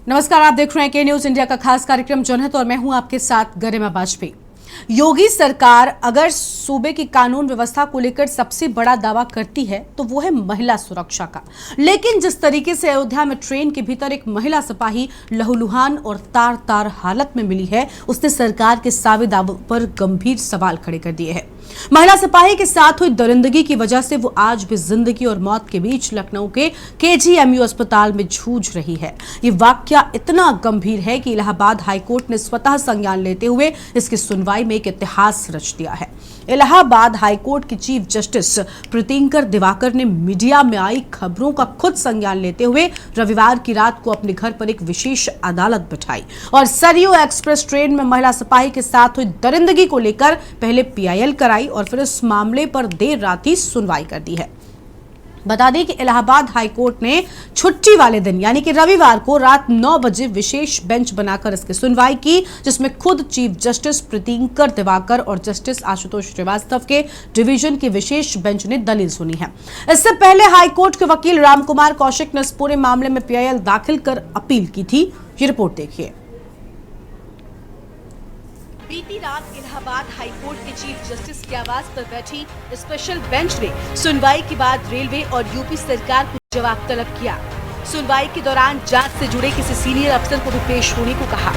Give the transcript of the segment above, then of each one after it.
नमस्कार, आप देख रहे हैं के न्यूज इंडिया का खास कार्यक्रम जनहित और मैं हूं आपके साथ गरिमा वाजपेयी। योगी सरकार अगर सूबे की कानून व्यवस्था को लेकर सबसे बड़ा दावा करती है तो वो है महिला सुरक्षा का। लेकिन जिस तरीके से अयोध्या में ट्रेन के भीतर एक महिला सिपाही लहूलुहान और तार तार हालत में मिली है, उसने सरकार के सावे दावों पर गंभीर सवाल खड़े कर दिए हैं। महिला सिपाही के साथ हुई दरिंदगी की वजह से वो आज भी जिंदगी और मौत के बीच लखनऊ के केजीएमयू अस्पताल में जूझ रही है। ये वाकया इतना गंभीर है कि इलाहाबाद हाईकोर्ट ने स्वतः संज्ञान लेते हुए इसकी सुनवाई में एक इतिहास रच दिया है। इलाहाबाद हाईकोर्ट की चीफ जस्टिस प्रीतिंकर दिवाकर ने मीडिया में आई खबरों का खुद संज्ञान लेते हुए रविवार की रात को अपने घर पर एक विशेष अदालत बिठाई और सरयू एक्सप्रेस ट्रेन में महिला सिपाही के साथ हुई दरिंदगी को लेकर पहले पीआईएल कराई और फिर इस मामले पर देर रात ही सुनवाई कर दी है। बता दें कि इलाहाबाद हाईकोर्ट ने छुट्टी वाले दिन यानी कि रविवार को रात 9 बजे विशेष बेंच बनाकर इसकी सुनवाई की, जिसमें खुद चीफ जस्टिस प्रीतिंकर दिवाकर और जस्टिस आशुतोष श्रीवास्तव के डिवीजन की विशेष बेंच ने दलील सुनी है। इससे पहले हाईकोर्ट के वकील रामकुमार कौशिक ने इस पूरे मामले में पीआईएल दाखिल कर अपील की थी। ये रिपोर्ट देखिए। बीती रात इलाहाबाद हाईकोर्ट के चीफ जस्टिस के आवास पर बैठी स्पेशल बेंच ने सुनवाई के बाद रेलवे और यूपी सरकार को जवाब तलब किया। सुनवाई के दौरान जांच से जुड़े किसी सीनियर अफसर को भी पेश होने को कहा।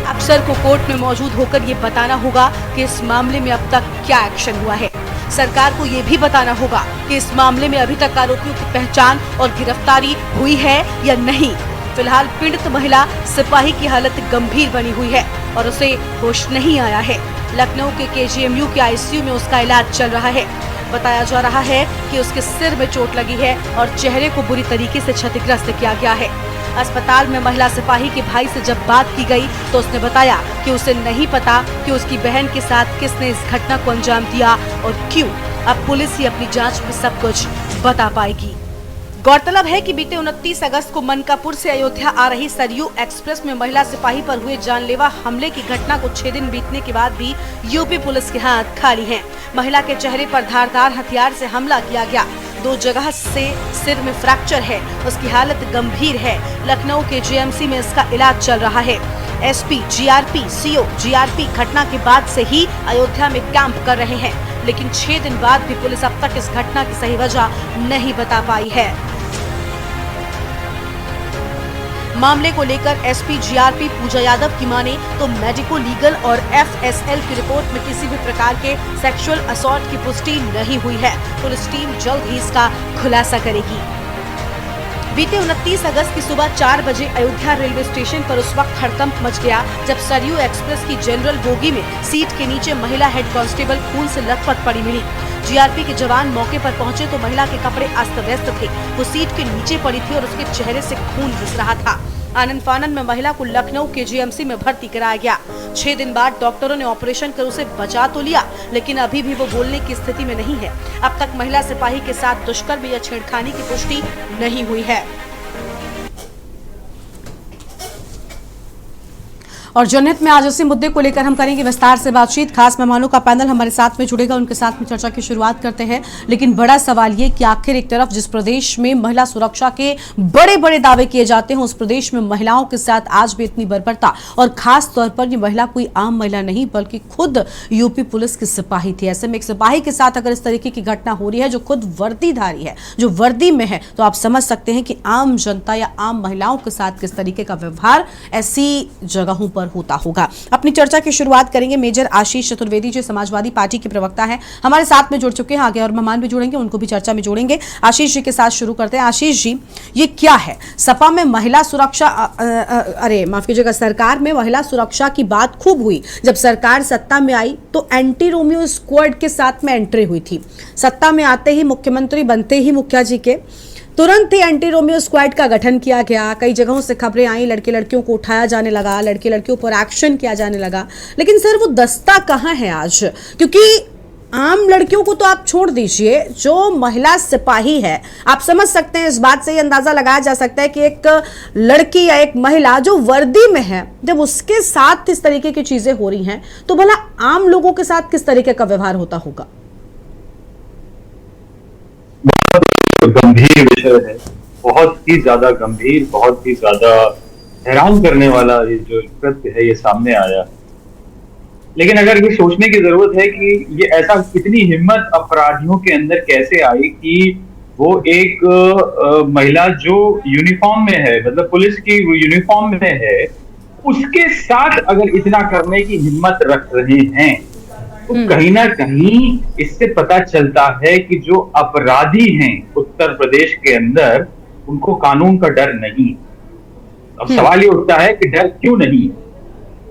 अफसर को कोर्ट में मौजूद होकर ये बताना होगा कि इस मामले में अब तक क्या एक्शन हुआ है। सरकार को ये भी बताना होगा कि इस मामले में अभी तक आरोपियों की पहचान और गिरफ्तारी हुई है या नहीं। फिलहाल पीड़ित महिला सिपाही की हालत गंभीर बनी हुई है और उसे होश नहीं आया है। लखनऊ के केजीएमयू के आईसीयू में उसका इलाज चल रहा है। बताया जा रहा है कि उसके सिर में चोट लगी है और चेहरे को बुरी तरीके से क्षतिग्रस्त किया गया है। अस्पताल में महिला सिपाही के भाई से जब बात की गई तो उसने बताया कि उसे नहीं पता कि उसकी बहन के साथ किसने इस घटना को अंजाम दिया और क्यों। अब पुलिस ही अपनी जाँच में सब कुछ बता पाएगी। गौरतलब है कि बीते 29 अगस्त को मनकापुर से अयोध्या आ रही सरयू एक्सप्रेस में महिला सिपाही पर हुए जानलेवा हमले की घटना को 6 दिन बीतने के बाद भी यूपी पुलिस के हाथ खाली हैं। महिला के चेहरे पर धारदार हथियार से हमला किया गया। 2 जगह से सिर में फ्रैक्चर है। उसकी हालत गंभीर है। लखनऊ के जीएमसी में इसका इलाज चल रहा है। एसपी, जीआरपी, सीओ, जीआरपी घटना के बाद से ही अयोध्या में कैंप कर रहे हैं, लेकिन 6 दिन बाद भी पुलिस अब तक इस घटना की सही वजह नहीं बता पाई है। मामले को लेकर एसपी जीआरपी पूजा यादव की माने तो मेडिको लीगल और एफएसएल की रिपोर्ट में किसी भी प्रकार के सेक्सुअल असॉल्ट की पुष्टि नहीं हुई है। पुलिस टीम जल्द ही इसका खुलासा करेगी। बीते 29 अगस्त की सुबह 4 बजे अयोध्या रेलवे स्टेशन पर उस वक्त हड़कंप मच गया जब सरयू एक्सप्रेस की जनरल बोगी में सीट के नीचे महिला हेड कांस्टेबल खून से लथपथ पड़ी मिली। जीआरपी के जवान मौके पर पहुंचे तो महिला के कपड़े अस्त व्यस्त थे। वो सीट के नीचे पड़ी थी और उसके चेहरे से खून रिस रहा था। आनंद फानन में महिला को लखनऊ के जीएमसी में भर्ती कराया गया। 6 दिन बाद डॉक्टरों ने ऑपरेशन कर उसे बचा तो लिया, लेकिन अभी भी वो बोलने की स्थिति में नहीं है। अब तक महिला सिपाही के साथ दुष्कर्म या छेड़खानी की पुष्टि नहीं हुई है। और जनहित में आज इसी मुद्दे को लेकर हम करेंगे विस्तार से बातचीत। खास मेहमानों का पैनल हमारे साथ में जुड़ेगा, उनके साथ में चर्चा की शुरुआत करते हैं। लेकिन बड़ा सवाल ये कि आखिर एक तरफ जिस प्रदेश में महिला सुरक्षा के बड़े बड़े दावे किए जाते हैं, उस प्रदेश में महिलाओं के साथ आज भी इतनी बर्बरता, और खास तौर पर ये महिला कोई आम महिला नहीं बल्कि खुद यूपी पुलिस की सिपाही थी। ऐसे में एक सिपाही के साथ अगर इस तरीके की घटना हो रही है, जो खुद वर्दीधारी है, जो वर्दी में है, तो आप समझ सकते हैं कि आम जनता या आम महिलाओं के साथ किस तरीके का व्यवहार ऐसी जगहों पर होता होगा। अपनी चर्चा की शुरुआत करेंगे मेजर आशीष चतुर्वेदी जी, समाजवादी पार्टी के प्रवक्ता हैं, हमारे साथ में जुड़ चुके हैं। आगे और मेहमान भी जुड़ेंगे, उनको भी चर्चा में जोड़ेंगे। आशीष जी के साथ शुरू करते हैं। आशीष जी, ये क्या है सपा में महिला सुरक्षा, अरे माफ कीजिएगा, सरकार में महिला सुरक्षा की बात खूब हुई। जब सरकार सत्ता में आई तो एंटी रोमियो स्क्वाड के साथ में एंट्री हुई थी। सत्ता में आते ही, मुख्यमंत्री बनते ही मुखिया जी के तुरंत ही एंटी रोमियो स्क्वाड का गठन किया गया। कई जगहों से खबरें आई, लड़के लड़कियों को उठाया जाने लगा, लड़के लड़कियों पर एक्शन किया जाने लगा। लेकिन सर वो दस्ता कहाँ है आज? क्योंकि आम लड़कियों को तो आप छोड़ दीजिए, जो महिला सिपाही है, आप समझ सकते हैं, इस बात से ये अंदाजा लगाया जा सकता है कि एक लड़की या एक महिला जो वर्दी में है, जब उसके साथ इस तरीके की चीजें हो रही हैं, तो भला आम लोगों के साथ किस तरीके का व्यवहार होता होगा? गंभीर विषय है, बहुत ही ज्यादा गंभीर, बहुत ही ज्यादा हैरान करने वाला ये जो कृत्य है ये सामने आया। लेकिन अगर ये सोचने की जरूरत है कि ये ऐसा इतनी हिम्मत अपराधियों के अंदर कैसे आई कि वो एक महिला जो यूनिफॉर्म में है, मतलब पुलिस की यूनिफॉर्म में है, उसके साथ अगर इतना करने की हिम्मत रख रहे हैं, तो कहीं ना कहीं इससे पता चलता है कि जो अपराधी हैं उत्तर प्रदेश के अंदर, उनको कानून का डर नहीं। अब सवाल ये उठता है कि डर क्यों नहीं?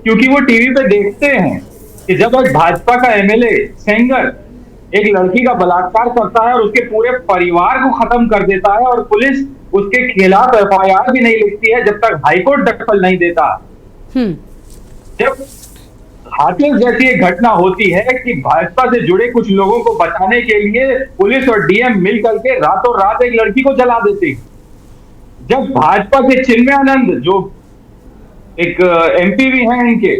क्योंकि वो टीवी पे देखते हैं कि जब एक भाजपा का एमएलए सेंगर एक लड़की का बलात्कार करता है और उसके पूरे परिवार को खत्म कर देता है और पुलिस उसके खिलाफ एफआईआर भी नहीं लिखती है जब तक हाईकोर्ट दखल नहीं देता। जब हाथरस जैसी एक घटना होती है कि भाजपा से जुड़े कुछ लोगों को बचाने के लिए पुलिस और डीएम मिल करके रातों रात एक लड़की को जला देते। जब भाजपा के चिन्मयानंद जो एक एमपी भी हैं इनके,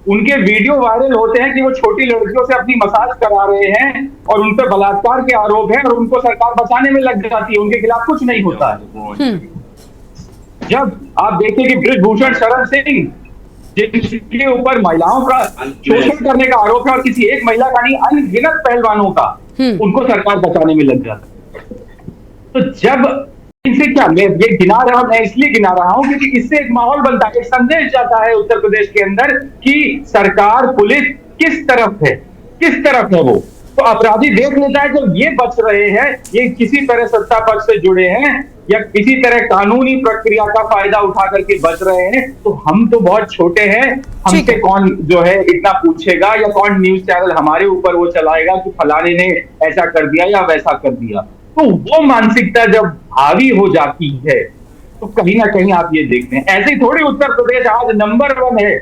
उनके वीडियो वायरल होते हैं कि वो छोटी लड़कियों से अपनी मसाज करा रहे हैं और उन पर बलात्कार के आरोप है और उनको सरकार बचाने में लग जाती है, उनके खिलाफ कुछ नहीं होता है। जब आप देखिए कि बृजभूषण शरण सिंह जिनके ऊपर महिलाओं का शोषण करने का आरोप है और किसी एक महिला का नहीं अनगिनत पहलवानों का, उनको सरकार बचाने में लग जाती है। तो जब इनसे क्या, मैं ये गिना रहा हूं, मैं इसलिए गिना रहा हूं क्योंकि इससे एक माहौल बनता है, एक संदेश जाता है उत्तर प्रदेश के अंदर कि सरकार पुलिस किस तरफ है, किस तरफ है वो। तो अपराधी देख लेता है जब ये बच रहे हैं, ये किसी तरह सत्ता पक्ष से जुड़े हैं या किसी तरह कानूनी प्रक्रिया का फायदा उठा करके बच रहे हैं, तो हम तो बहुत छोटे हैं, हमसे कौन जो है इतना पूछेगा या कौन न्यूज चैनल हमारे ऊपर वो चलाएगा कि फलाने ने ऐसा कर दिया या वैसा कर दिया। तो वो मानसिकता जब हावी हो जाती है तो कहीं ना कहीं आप ये देखते हैं, ऐसे ही थोड़ी उत्तर प्रदेश आज नंबर 1 है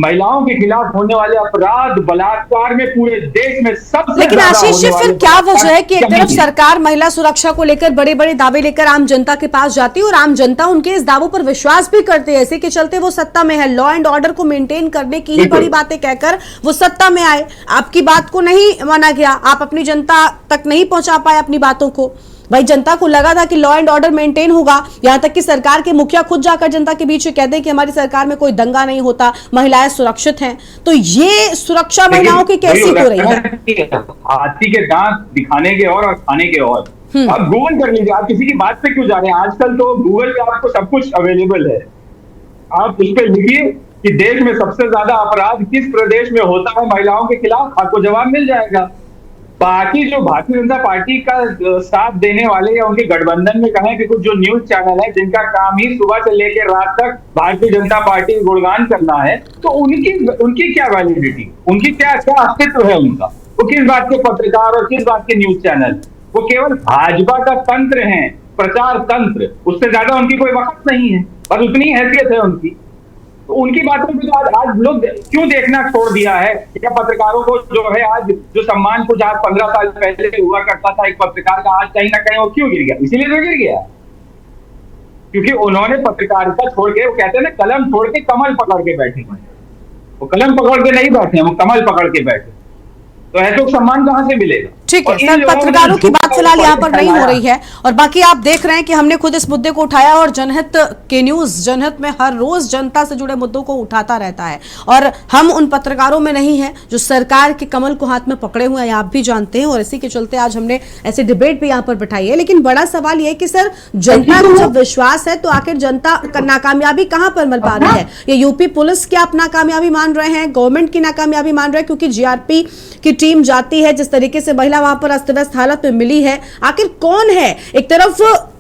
महिलाओं के खिलाफ होने वाले अपराध, बलात्कार में पूरे देश में सबसे। लेकिन आशीष जी, फिर क्या वजह है कि एक तरफ सरकार महिला सुरक्षा को लेकर बड़े बड़े दावे लेकर आम जनता के पास जाती है और आम जनता उनके इस दावों पर विश्वास भी करते हैं, इसी के चलते वो सत्ता में है, लॉ एंड ऑर्डर को मेंटेन करने की ही बड़ी बातें कहकर वो सत्ता में आए। आपकी बात को नहीं माना गया, आप अपनी जनता तक नहीं पहुंचा पाए अपनी बातों को। भाई जनता को लगा था कि लॉ एंड ऑर्डर मेंटेन होगा, यहां तक कि सरकार के मुखिया खुद जाकर जनता के बीच कहते हैं कि हमारी सरकार में कोई दंगा नहीं होता, महिलाएं सुरक्षित हैं। तो ये सुरक्षा महिलाओं की कैसी हो रही है? हाथी के दांत दिखाने के और खाने के और। आप गूगल कर लीजिए, आप किसी की बात पे क्यों जा रहे हैं? आजकल तो गूगल पे आपको सब कुछ अवेलेबल है, आप उस पर लिखिए कि देश में सबसे ज्यादा अपराध किस प्रदेश में होता है महिलाओं के खिलाफ, आपको जवाब मिल जाएगा। बाकी जो भारतीय जनता पार्टी का साथ देने वाले या उनके गठबंधन में कहें कि कुछ जो न्यूज चैनल है जिनका काम ही सुबह से लेकर रात तक भारतीय जनता पार्टी गुणगान करना है, तो उनकी क्या वैलिडिटी, उनकी क्या अस्तित्व है उनका? वो किस बात के पत्रकार और किस बात के न्यूज चैनल? वो केवल भाजपा का तंत्र है, प्रचार तंत्र, उससे ज्यादा उनकी कोई वक्त नहीं है, बस उतनी हैसियत है उनकी। तो उनकी बातों पर आज लोग क्यों देखना छोड़ दिया है? या पत्रकारों को जो है आज जो सम्मान कुछ आज 15 साल पहले हुआ करता था एक पत्रकार का, आज कहीं ना कहीं वो क्यों गिर गया? इसीलिए तो गिर गया क्योंकि उन्होंने पत्रकारिता छोड़ के, वो कहते हैं ना कलम छोड़ के कमल पकड़ के बैठे हैं। वो कलम पकड़ के नहीं बैठे हैं, वो कमल पकड़ के बैठे, तो ऐसे सम्मान कहां से मिलेगा? ठीक है सर, पत्रकारों की बात फिलहाल यहाँ पर नहीं हो रही है और बाकी आप देख रहे हैं कि हमने खुद इस मुद्दे को उठाया और जनहित के न्यूज जनहित में हर रोज जनता से जुड़े मुद्दों को उठाता रहता है और हम उन पत्रकारों में नहीं है जो सरकार के कमल को हाथ में पकड़े हुए हैं, आप भी जानते हैं, और इसी के चलते आज हमने ऐसे डिबेट भी यहाँ पर बिठाई है। लेकिन बड़ा सवाल यह है कि सर जनता को जब विश्वास है तो आखिर जनता नाकामयाबी कहां पर मिल पा रही है? ये यूपी पुलिस की आप नाकामयाबी मान रहे हैं, गवर्नमेंट की नाकामयाबी मान रहे हैं? क्योंकि जीआरपी की टीम जाती है, जिस तरीके से महिला वहां पर अस्त व्यस्त हालत में मिली है, आखिर कौन है? एक तरफ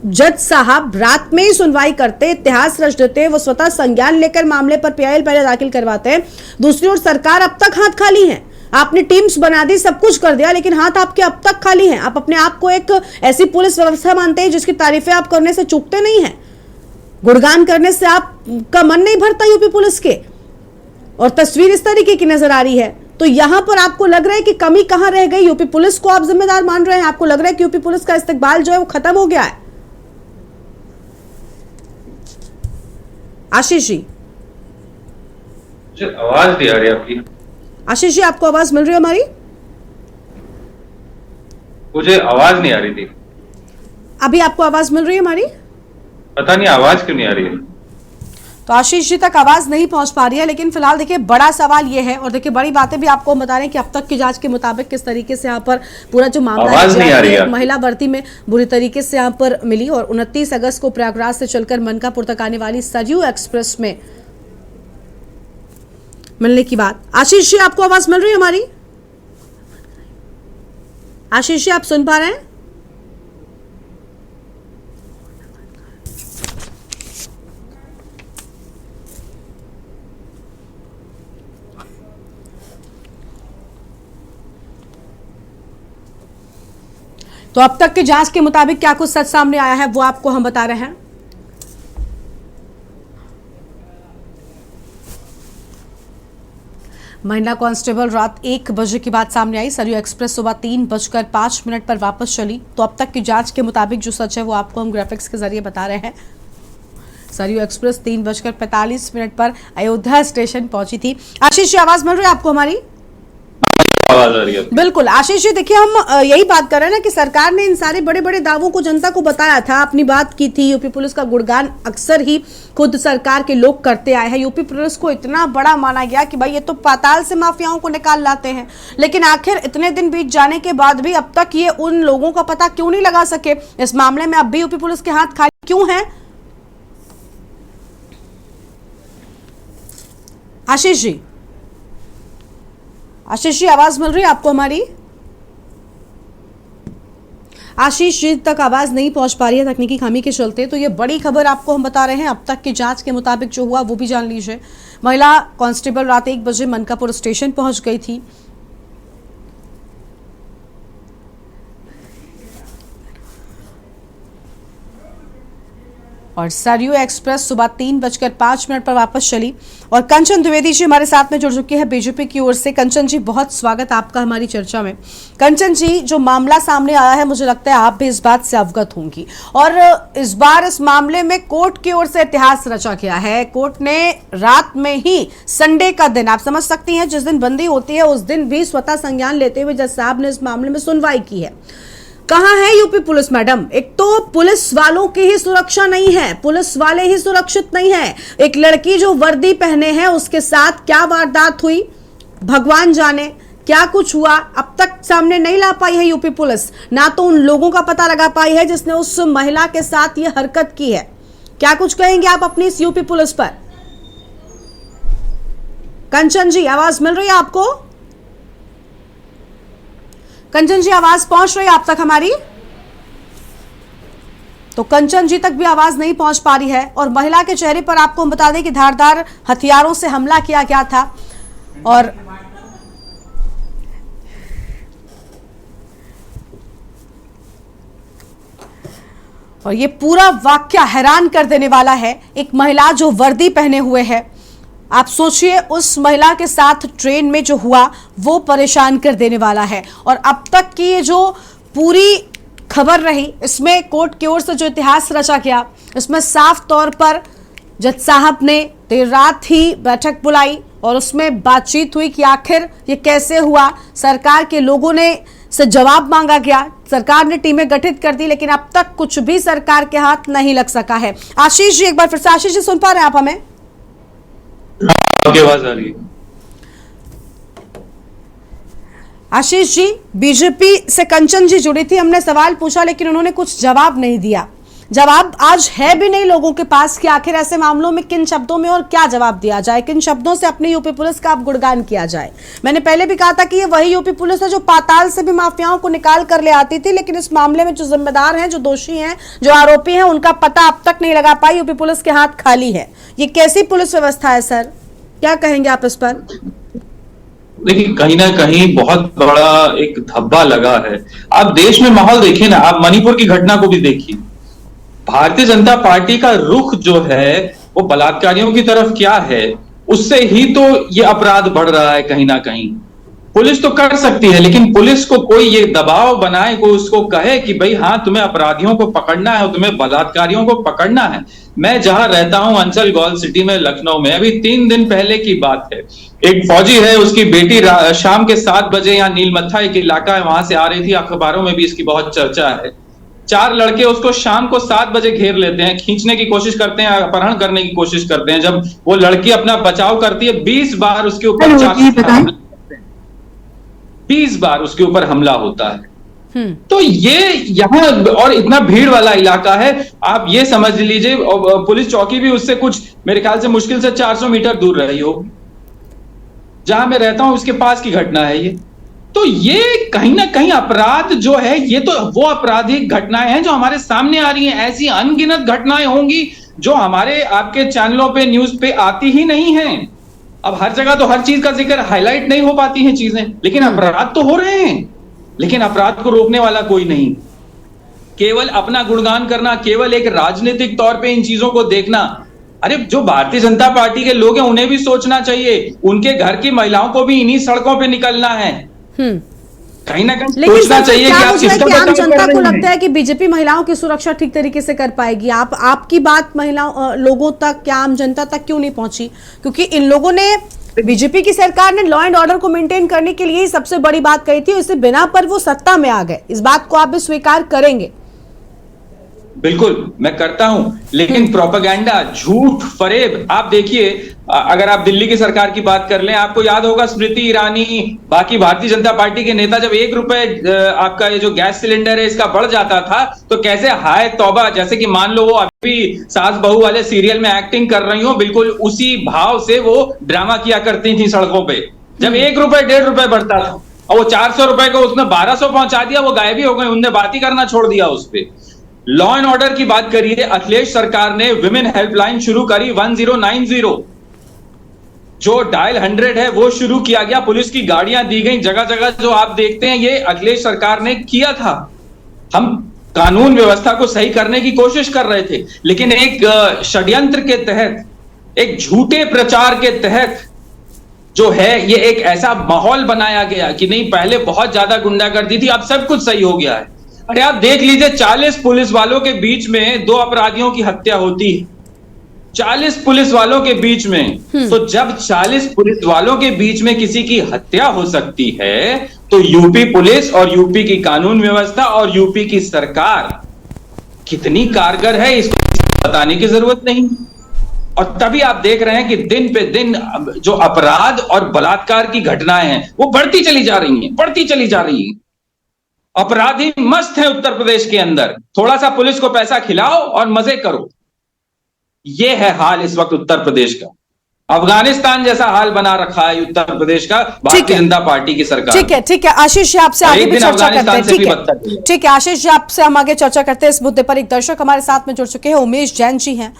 जज साहब रात में ही सुनवाई करते, इतिहास रच देते, वो स्वतः संज्ञान लेकर मामले पर पीआईएल पहले दाखिल करवाते हैं, दूसरी ओर सरकार अब तक हाथ खाली है। आपने टीम्स बना दी, सब कुछ कर दिया, लेकिन हाथ आपके अब तक खाली हैं। आप अपने आप को एक ऐसी पुलिस व्यवस्था मानते हैं जिसकी तारीफें आप करने से चूकते नहीं हैं, गुणगान करने से आपका मन नहीं भरता यूपी पुलिस के, और तस्वीर इस तरीके की नजर आ रही है। तो यहां पर आपको लग रहा है कि कमी कहां रह गई? यूपी पुलिस को आप जिम्मेदार मान रहे हैं? आपको लग रहा है कि यूपी पुलिस का इस्तेकबाल जो है वो खत्म हो गया है? आशीष जी, आवाज नहीं आ रही आपकी। आशीष जी, आपको आवाज मिल रही है हमारी? मुझे आवाज नहीं आ रही थी। अभी आपको आवाज मिल रही है हमारी? पता नहीं आवाज क्यों नहीं आ रही है। तो आशीष जी तक आवाज नहीं पहुंच पा रही है, लेकिन फिलहाल देखिए बड़ा सवाल ये है, और देखिए बड़ी बातें भी आपको हम बता रहे हैं कि अब तक की जांच के मुताबिक किस तरीके से यहाँ पर पूरा जो मामला है महिला भर्ती में बुरी तरीके से यहाँ पर मिली। और 29 अगस्त को प्रयागराज से चलकर मनकापुर तक आने वाली सरयू एक्सप्रेस में मिलने की बात। आशीष जी आपको आवाज मिल रही है हमारी? आशीष जी आप सुन पा रहे हैं? तो अब तक की जांच के मुताबिक क्या कुछ सच सामने आया है वो आपको हम बता रहे हैं। महिला कांस्टेबल रात 1 बजे की बात सामने आई। सरयू एक्सप्रेस सुबह 3:05 पर वापस चली। तो अब तक की जांच के मुताबिक जो सच है वो आपको हम ग्राफिक्स के जरिए बता रहे हैं। सरयू एक्सप्रेस 3:45 पर अयोध्या स्टेशन पहुंची थी। आशीष जी आवाज मिल रही है आपको हमारी? आवाज आ रही है। बिल्कुल आशीष जी, देखिए हम यही बात कर रहे हैं ना कि सरकार ने इन सारे बड़े बड़े दावों को जनता को बताया था, अपनी बात की थी। यूपी पुलिस का गुणगान अक्सर ही खुद सरकार के लोग करते आए हैं। यूपी पुलिस को इतना बड़ा माना गया कि भाई ये तो पाताल से माफियाओं को निकाल लाते हैं, लेकिन आखिर इतने दिन बीत जाने के बाद भी अब तक ये उन लोगों का पता क्यों नहीं लगा सके? इस मामले में अब भी यूपी पुलिस के हाथ खाली क्यों है? आशीष जी आवाज मिल रही है आपको हमारी? आशीष जी तक आवाज नहीं पहुंच पा रही है तकनीकी खामी के चलते। तो ये बड़ी खबर आपको हम बता रहे हैं। अब तक की जांच के मुताबिक जो हुआ वो भी जान लीजिए। महिला कांस्टेबल रात 1 बजे मनकापुर स्टेशन पहुंच गई थी। और सरयू एक्सप्रेस सुबह 3:05 पर वापस चली। और कंचन द्विवेदी जी हमारे साथ में जुड़ चुके हैं बीजेपी की ओर से। कंचन जी बहुत स्वागत आपका हमारी चर्चा में। कंचन जी, जो मामला सामने आया है मुझे लगता है आप भी इस बात से अवगत होंगी, और इस बार इस मामले में कोर्ट की ओर से इतिहास रचा गया है। कोर्ट ने रात में ही, संडे का दिन आप समझ सकती हैं, जिस दिन बंदी होती है उस दिन भी स्वतः संज्ञान लेते हुए जज साहब ने इस मामले में सुनवाई की है। कहां है यूपी पुलिस मैडम? एक तो पुलिस वालों की ही सुरक्षा नहीं है, पुलिस वाले ही सुरक्षित नहीं है। एक लड़की जो वर्दी पहने हैं उसके साथ क्या वारदात हुई भगवान जाने, क्या कुछ हुआ अब तक सामने नहीं ला पाई है यूपी पुलिस। ना तो उन लोगों का पता लगा पाई है जिसने उस महिला के साथ ये हरकत की है। क्या कुछ कहेंगे आप अपनी इस यूपी पुलिस पर? कंचन जी आवाज मिल रही है आपको? कंचन जी आवाज पहुंच रही है आप तक हमारी? तो कंचन जी तक भी आवाज नहीं पहुंच पा रही है। और महिला के चेहरे पर आपको हम बता दें कि धारदार हथियारों से हमला किया गया था। और ये पूरा वाकया हैरान कर देने वाला है। एक महिला जो वर्दी पहने हुए है, आप सोचिए उस महिला के साथ ट्रेन में जो हुआ वो परेशान कर देने वाला है। और अब तक की ये जो पूरी खबर रही, इसमें कोर्ट की ओर से जो इतिहास रचा गया, इसमें साफ तौर पर जज साहब ने देर रात ही बैठक बुलाई और उसमें बातचीत हुई कि आखिर ये कैसे हुआ। सरकार के लोगों ने से जवाब मांगा गया, सरकार ने टीमें गठित कर दी, लेकिन अब तक कुछ भी सरकार के हाथ नहीं लग सका है। आशीष जी एक बार फिर से, आशीष जी सुन पा रहे हैं आप हमें? आवाज आ रही है। आशीष जी, बीजेपी से कंचन जी जुड़ी थी, हमने सवाल पूछा लेकिन उन्होंने कुछ जवाब नहीं दिया। जवाब आज है भी नहीं लोगों के पास कि आखिर ऐसे मामलों में किन शब्दों में और क्या जवाब दिया जाए, किन शब्दों से अपनी यूपी पुलिस का अब गुणगान किया जाए। मैंने पहले भी कहा था कि ये वही यूपी पुलिस है जो पाताल से भी माफियाओं को निकाल कर ले आती थी, लेकिन इस मामले में जो जिम्मेदार हैं, जो दोषी हैं, जो आरोपी हैं, उनका पता अब तक नहीं लगा पाई। यूपी पुलिस के हाथ खाली है। ये कैसी पुलिस व्यवस्था है सर? क्या कहेंगे आप इस पर? देखिए, कहीं ना कहीं बहुत बड़ा एक धब्बा लगा है। आप देश में माहौल देखिए ना, आप मणिपुर की घटना को भी देखिए। भारतीय जनता पार्टी का रुख जो है वो बलात्कारियों की तरफ क्या है, उससे ही तो ये अपराध बढ़ रहा है। कहीं ना कहीं पुलिस तो कर सकती है, लेकिन पुलिस को कोई ये दबाव बनाए, कोई उसको कहे कि भाई हाँ तुम्हें अपराधियों को पकड़ना है, तुम्हें बलात्कारियों को पकड़ना है। मैं जहां रहता हूं अंचल गॉल सिटी में, लखनऊ में, अभी 3 दिन पहले की बात है, एक फौजी है, उसकी बेटी शाम के 7 बजे यहाँ नीलमत्था एक इलाका है वहां से आ रही थी, अखबारों में भी इसकी बहुत चर्चा है। 4 लड़के उसको शाम को 7 बजे घेर लेते हैं, खींचने की कोशिश करते हैं, अपहरण करने की कोशिश करते हैं। जब वो लड़की अपना बचाव करती है, 20 बार उसके ऊपर 20 बार उसके ऊपर हमला होता है। तो ये यहाँ और इतना भीड़ वाला इलाका है, आप ये समझ लीजिए पुलिस चौकी भी उससे कुछ मेरे ख्याल से मुश्किल से 400 मीटर दूर रही होगी। जहां मैं रहता हूं उसके पास की घटना है ये। तो ये कहीं ना कहीं अपराध जो है, ये तो वो आपराधिक घटनाएं हैं जो हमारे सामने आ रही हैं। ऐसी अनगिनत घटनाएं होंगी जो हमारे आपके चैनलों पे, न्यूज पे आती ही नहीं हैं। अब हर जगह तो हर चीज का जिक्र हाईलाइट नहीं हो पाती हैं चीजें, लेकिन अपराध तो हो रहे हैं, लेकिन अपराध को रोकने वाला कोई नहीं। केवल अपना गुणगान करना, केवल एक राजनीतिक तौर पे इन चीजों को देखना, अरे जो भारतीय जनता पार्टी के लोग हैं उन्हें भी सोचना चाहिए। उनके घर की महिलाओं को भी इन्हीं सड़कों पे निकलना है। कहीं ना कहीं सोचना चाहिए कि आप किसका आम जनता को लगता है कि बीजेपी महिलाओं की सुरक्षा ठीक तरीके से कर पाएगी। आपकी बात महिलाओं लोगों तक, क्या आम जनता तक क्यों नहीं पहुंची? क्योंकि इन लोगों ने, बीजेपी की सरकार ने लॉ एंड ऑर्डर को मेंटेन करने के लिए ही सबसे बड़ी बात कही थी, इससे बिना पर वो सत्ता में आ गए। इस बात को आप भी स्वीकार करेंगे? बिल्कुल मैं करता हूं, लेकिन प्रोपेगेंडा, झूठ, फरेब, आप देखिए, अगर आप दिल्ली की सरकार की बात कर लें, आपको याद होगा स्मृति ईरानी, बाकी भारतीय जनता पार्टी के नेता, जब 1 रुपए आपका ये जो गैस सिलेंडर है इसका बढ़ जाता था तो कैसे हाय तौबा, जैसे कि मान लो वो अभी सास बहू वाले सीरियल में एक्टिंग कर रही हो, बिल्कुल उसी भाव से वो ड्रामा किया करती थी सड़कों पे। जब 1 रुपए 1.5 रुपए बढ़ता था और वो 400 रुपए को उसने 1200 पहुंचा दिया, वो गायब ही हो गए, उनने बात ही करना छोड़ दिया उस पर। लॉ एंड ऑर्डर की बात करिए, अखिलेश सरकार ने विमेन हेल्पलाइन शुरू करी, 1090 जो डायल 100 है वो शुरू किया गया, पुलिस की गाड़ियां दी गई जगह जगह, जो आप देखते हैं ये अखिलेश सरकार ने किया था। हम कानून व्यवस्था को सही करने की कोशिश कर रहे थे, लेकिन एक षड्यंत्र के तहत, एक झूठे प्रचार के तहत जो है ये एक ऐसा माहौल बनाया गया कि नहीं, पहले बहुत ज्यादा गुंडागर्दी थी, अब सब कुछ सही हो गया है। अरे आप देख लीजिए, 40 पुलिस वालों के बीच में 2 अपराधियों की हत्या होती है, 40 पुलिस वालों के बीच में। तो जब 40 पुलिस वालों के बीच में किसी की हत्या हो सकती है, तो यूपी पुलिस और यूपी की कानून व्यवस्था और यूपी की सरकार कितनी कारगर है, इसको बताने की जरूरत नहीं। और तभी आप देख रहे हैं कि दिन पे दिन जो अपराध और बलात्कार की घटनाएं हैं वो बढ़ती चली जा रही हैं, बढ़ती चली जा रही हैं। अपराधी मस्त है उत्तर प्रदेश के अंदर, थोड़ा सा पुलिस को पैसा खिलाओ और मजे करो। यह है हाल इस वक्त उत्तर प्रदेश का। अफगानिस्तान जैसा हाल बना रखा है उत्तर प्रदेश का भारतीय जनता पार्टी की सरकार। ठीक है आशीष जी, आपसे आगे भी चर्चा करते हैं। ठीक है आशीष जी, आपसे हम आगे चर्चा करते हैं इस मुद्दे पर। एक दर्शक हमारे साथ में जुड़ चुके हैं, उमेश जैन जी हैं,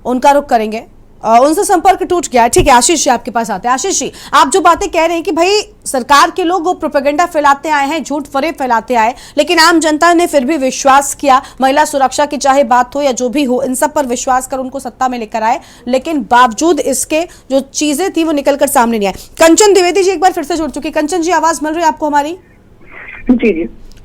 उनका रुख करेंगे। उनसे संपर्क टूट गया है। ठीक है आशीष जी, आपके पास आते हैं। आशीष जी, आप जो बातें कह रहे हैं कि भाई सरकार के लोग वो प्रोपेगेंडा फैलाते आए हैं, झूठ फरेब फैलाते आए, लेकिन आम जनता ने फिर भी विश्वास किया, महिला सुरक्षा की चाहे बात हो या जो भी हो, इन सब पर विश्वास कर उनको सत्ता में लेकर आए, लेकिन बावजूद इसके जो चीजें थी वो निकलकर सामने नहीं आई। कंचन द्विवेदी जी एक बार फिर से जुड़ चुकी। कंचन जी, आवाज मिल रही है आपको हमारी? जी जी।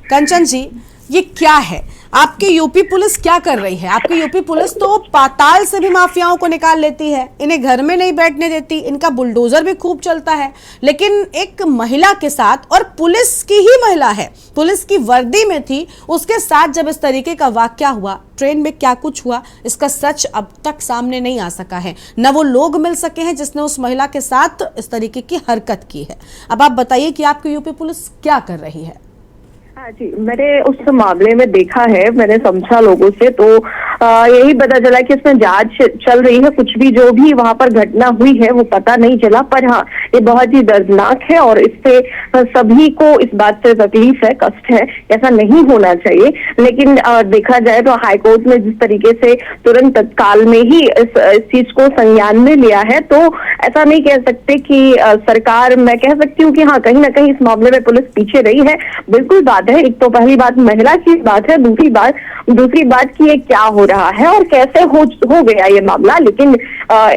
कंचन जी, ये क्या है? आपकी यूपी पुलिस क्या कर रही है? आपकी यूपी पुलिस तो पाताल से भी माफियाओं को निकाल लेती है, इन्हें घर में नहीं बैठने देती, इनका बुलडोजर भी खूब चलता है, लेकिन एक महिला के साथ, और पुलिस की ही महिला है, पुलिस की वर्दी में थी, उसके साथ जब इस तरीके का वाकया हुआ, ट्रेन में क्या कुछ हुआ, इसका सच अब तक सामने नहीं आ सका है। न वो लोग मिल सके हैं जिसने उस महिला के साथ इस तरीके की हरकत की है। अब आप बताइए कि आपकी यूपी पुलिस क्या कर रही है? हाँ जी, मैंने उस मामले में देखा है, मैंने समझा लोगों से, तो यही पता चला कि इसमें जांच चल रही है। कुछ भी जो भी वहां पर घटना हुई है वो पता नहीं चला, पर हाँ ये बहुत ही दर्दनाक है और इससे सभी को इस बात से तकलीफ है, कष्ट है, ऐसा नहीं होना चाहिए। लेकिन देखा जाए तो हाईकोर्ट ने जिस तरीके से तुरंत तत्काल में ही इस चीज को संज्ञान में लिया है, तो ऐसा नहीं कह सकते कि सरकार, मैं कह सकती हूँ कि हाँ कहीं ना कहीं इस मामले में पुलिस पीछे रही है। बिल्कुल बात है, एक तो पहली बात महिला की बात है, दूसरी बात कि ये क्या हो रहा है और कैसे हो गया ये मामला। लेकिन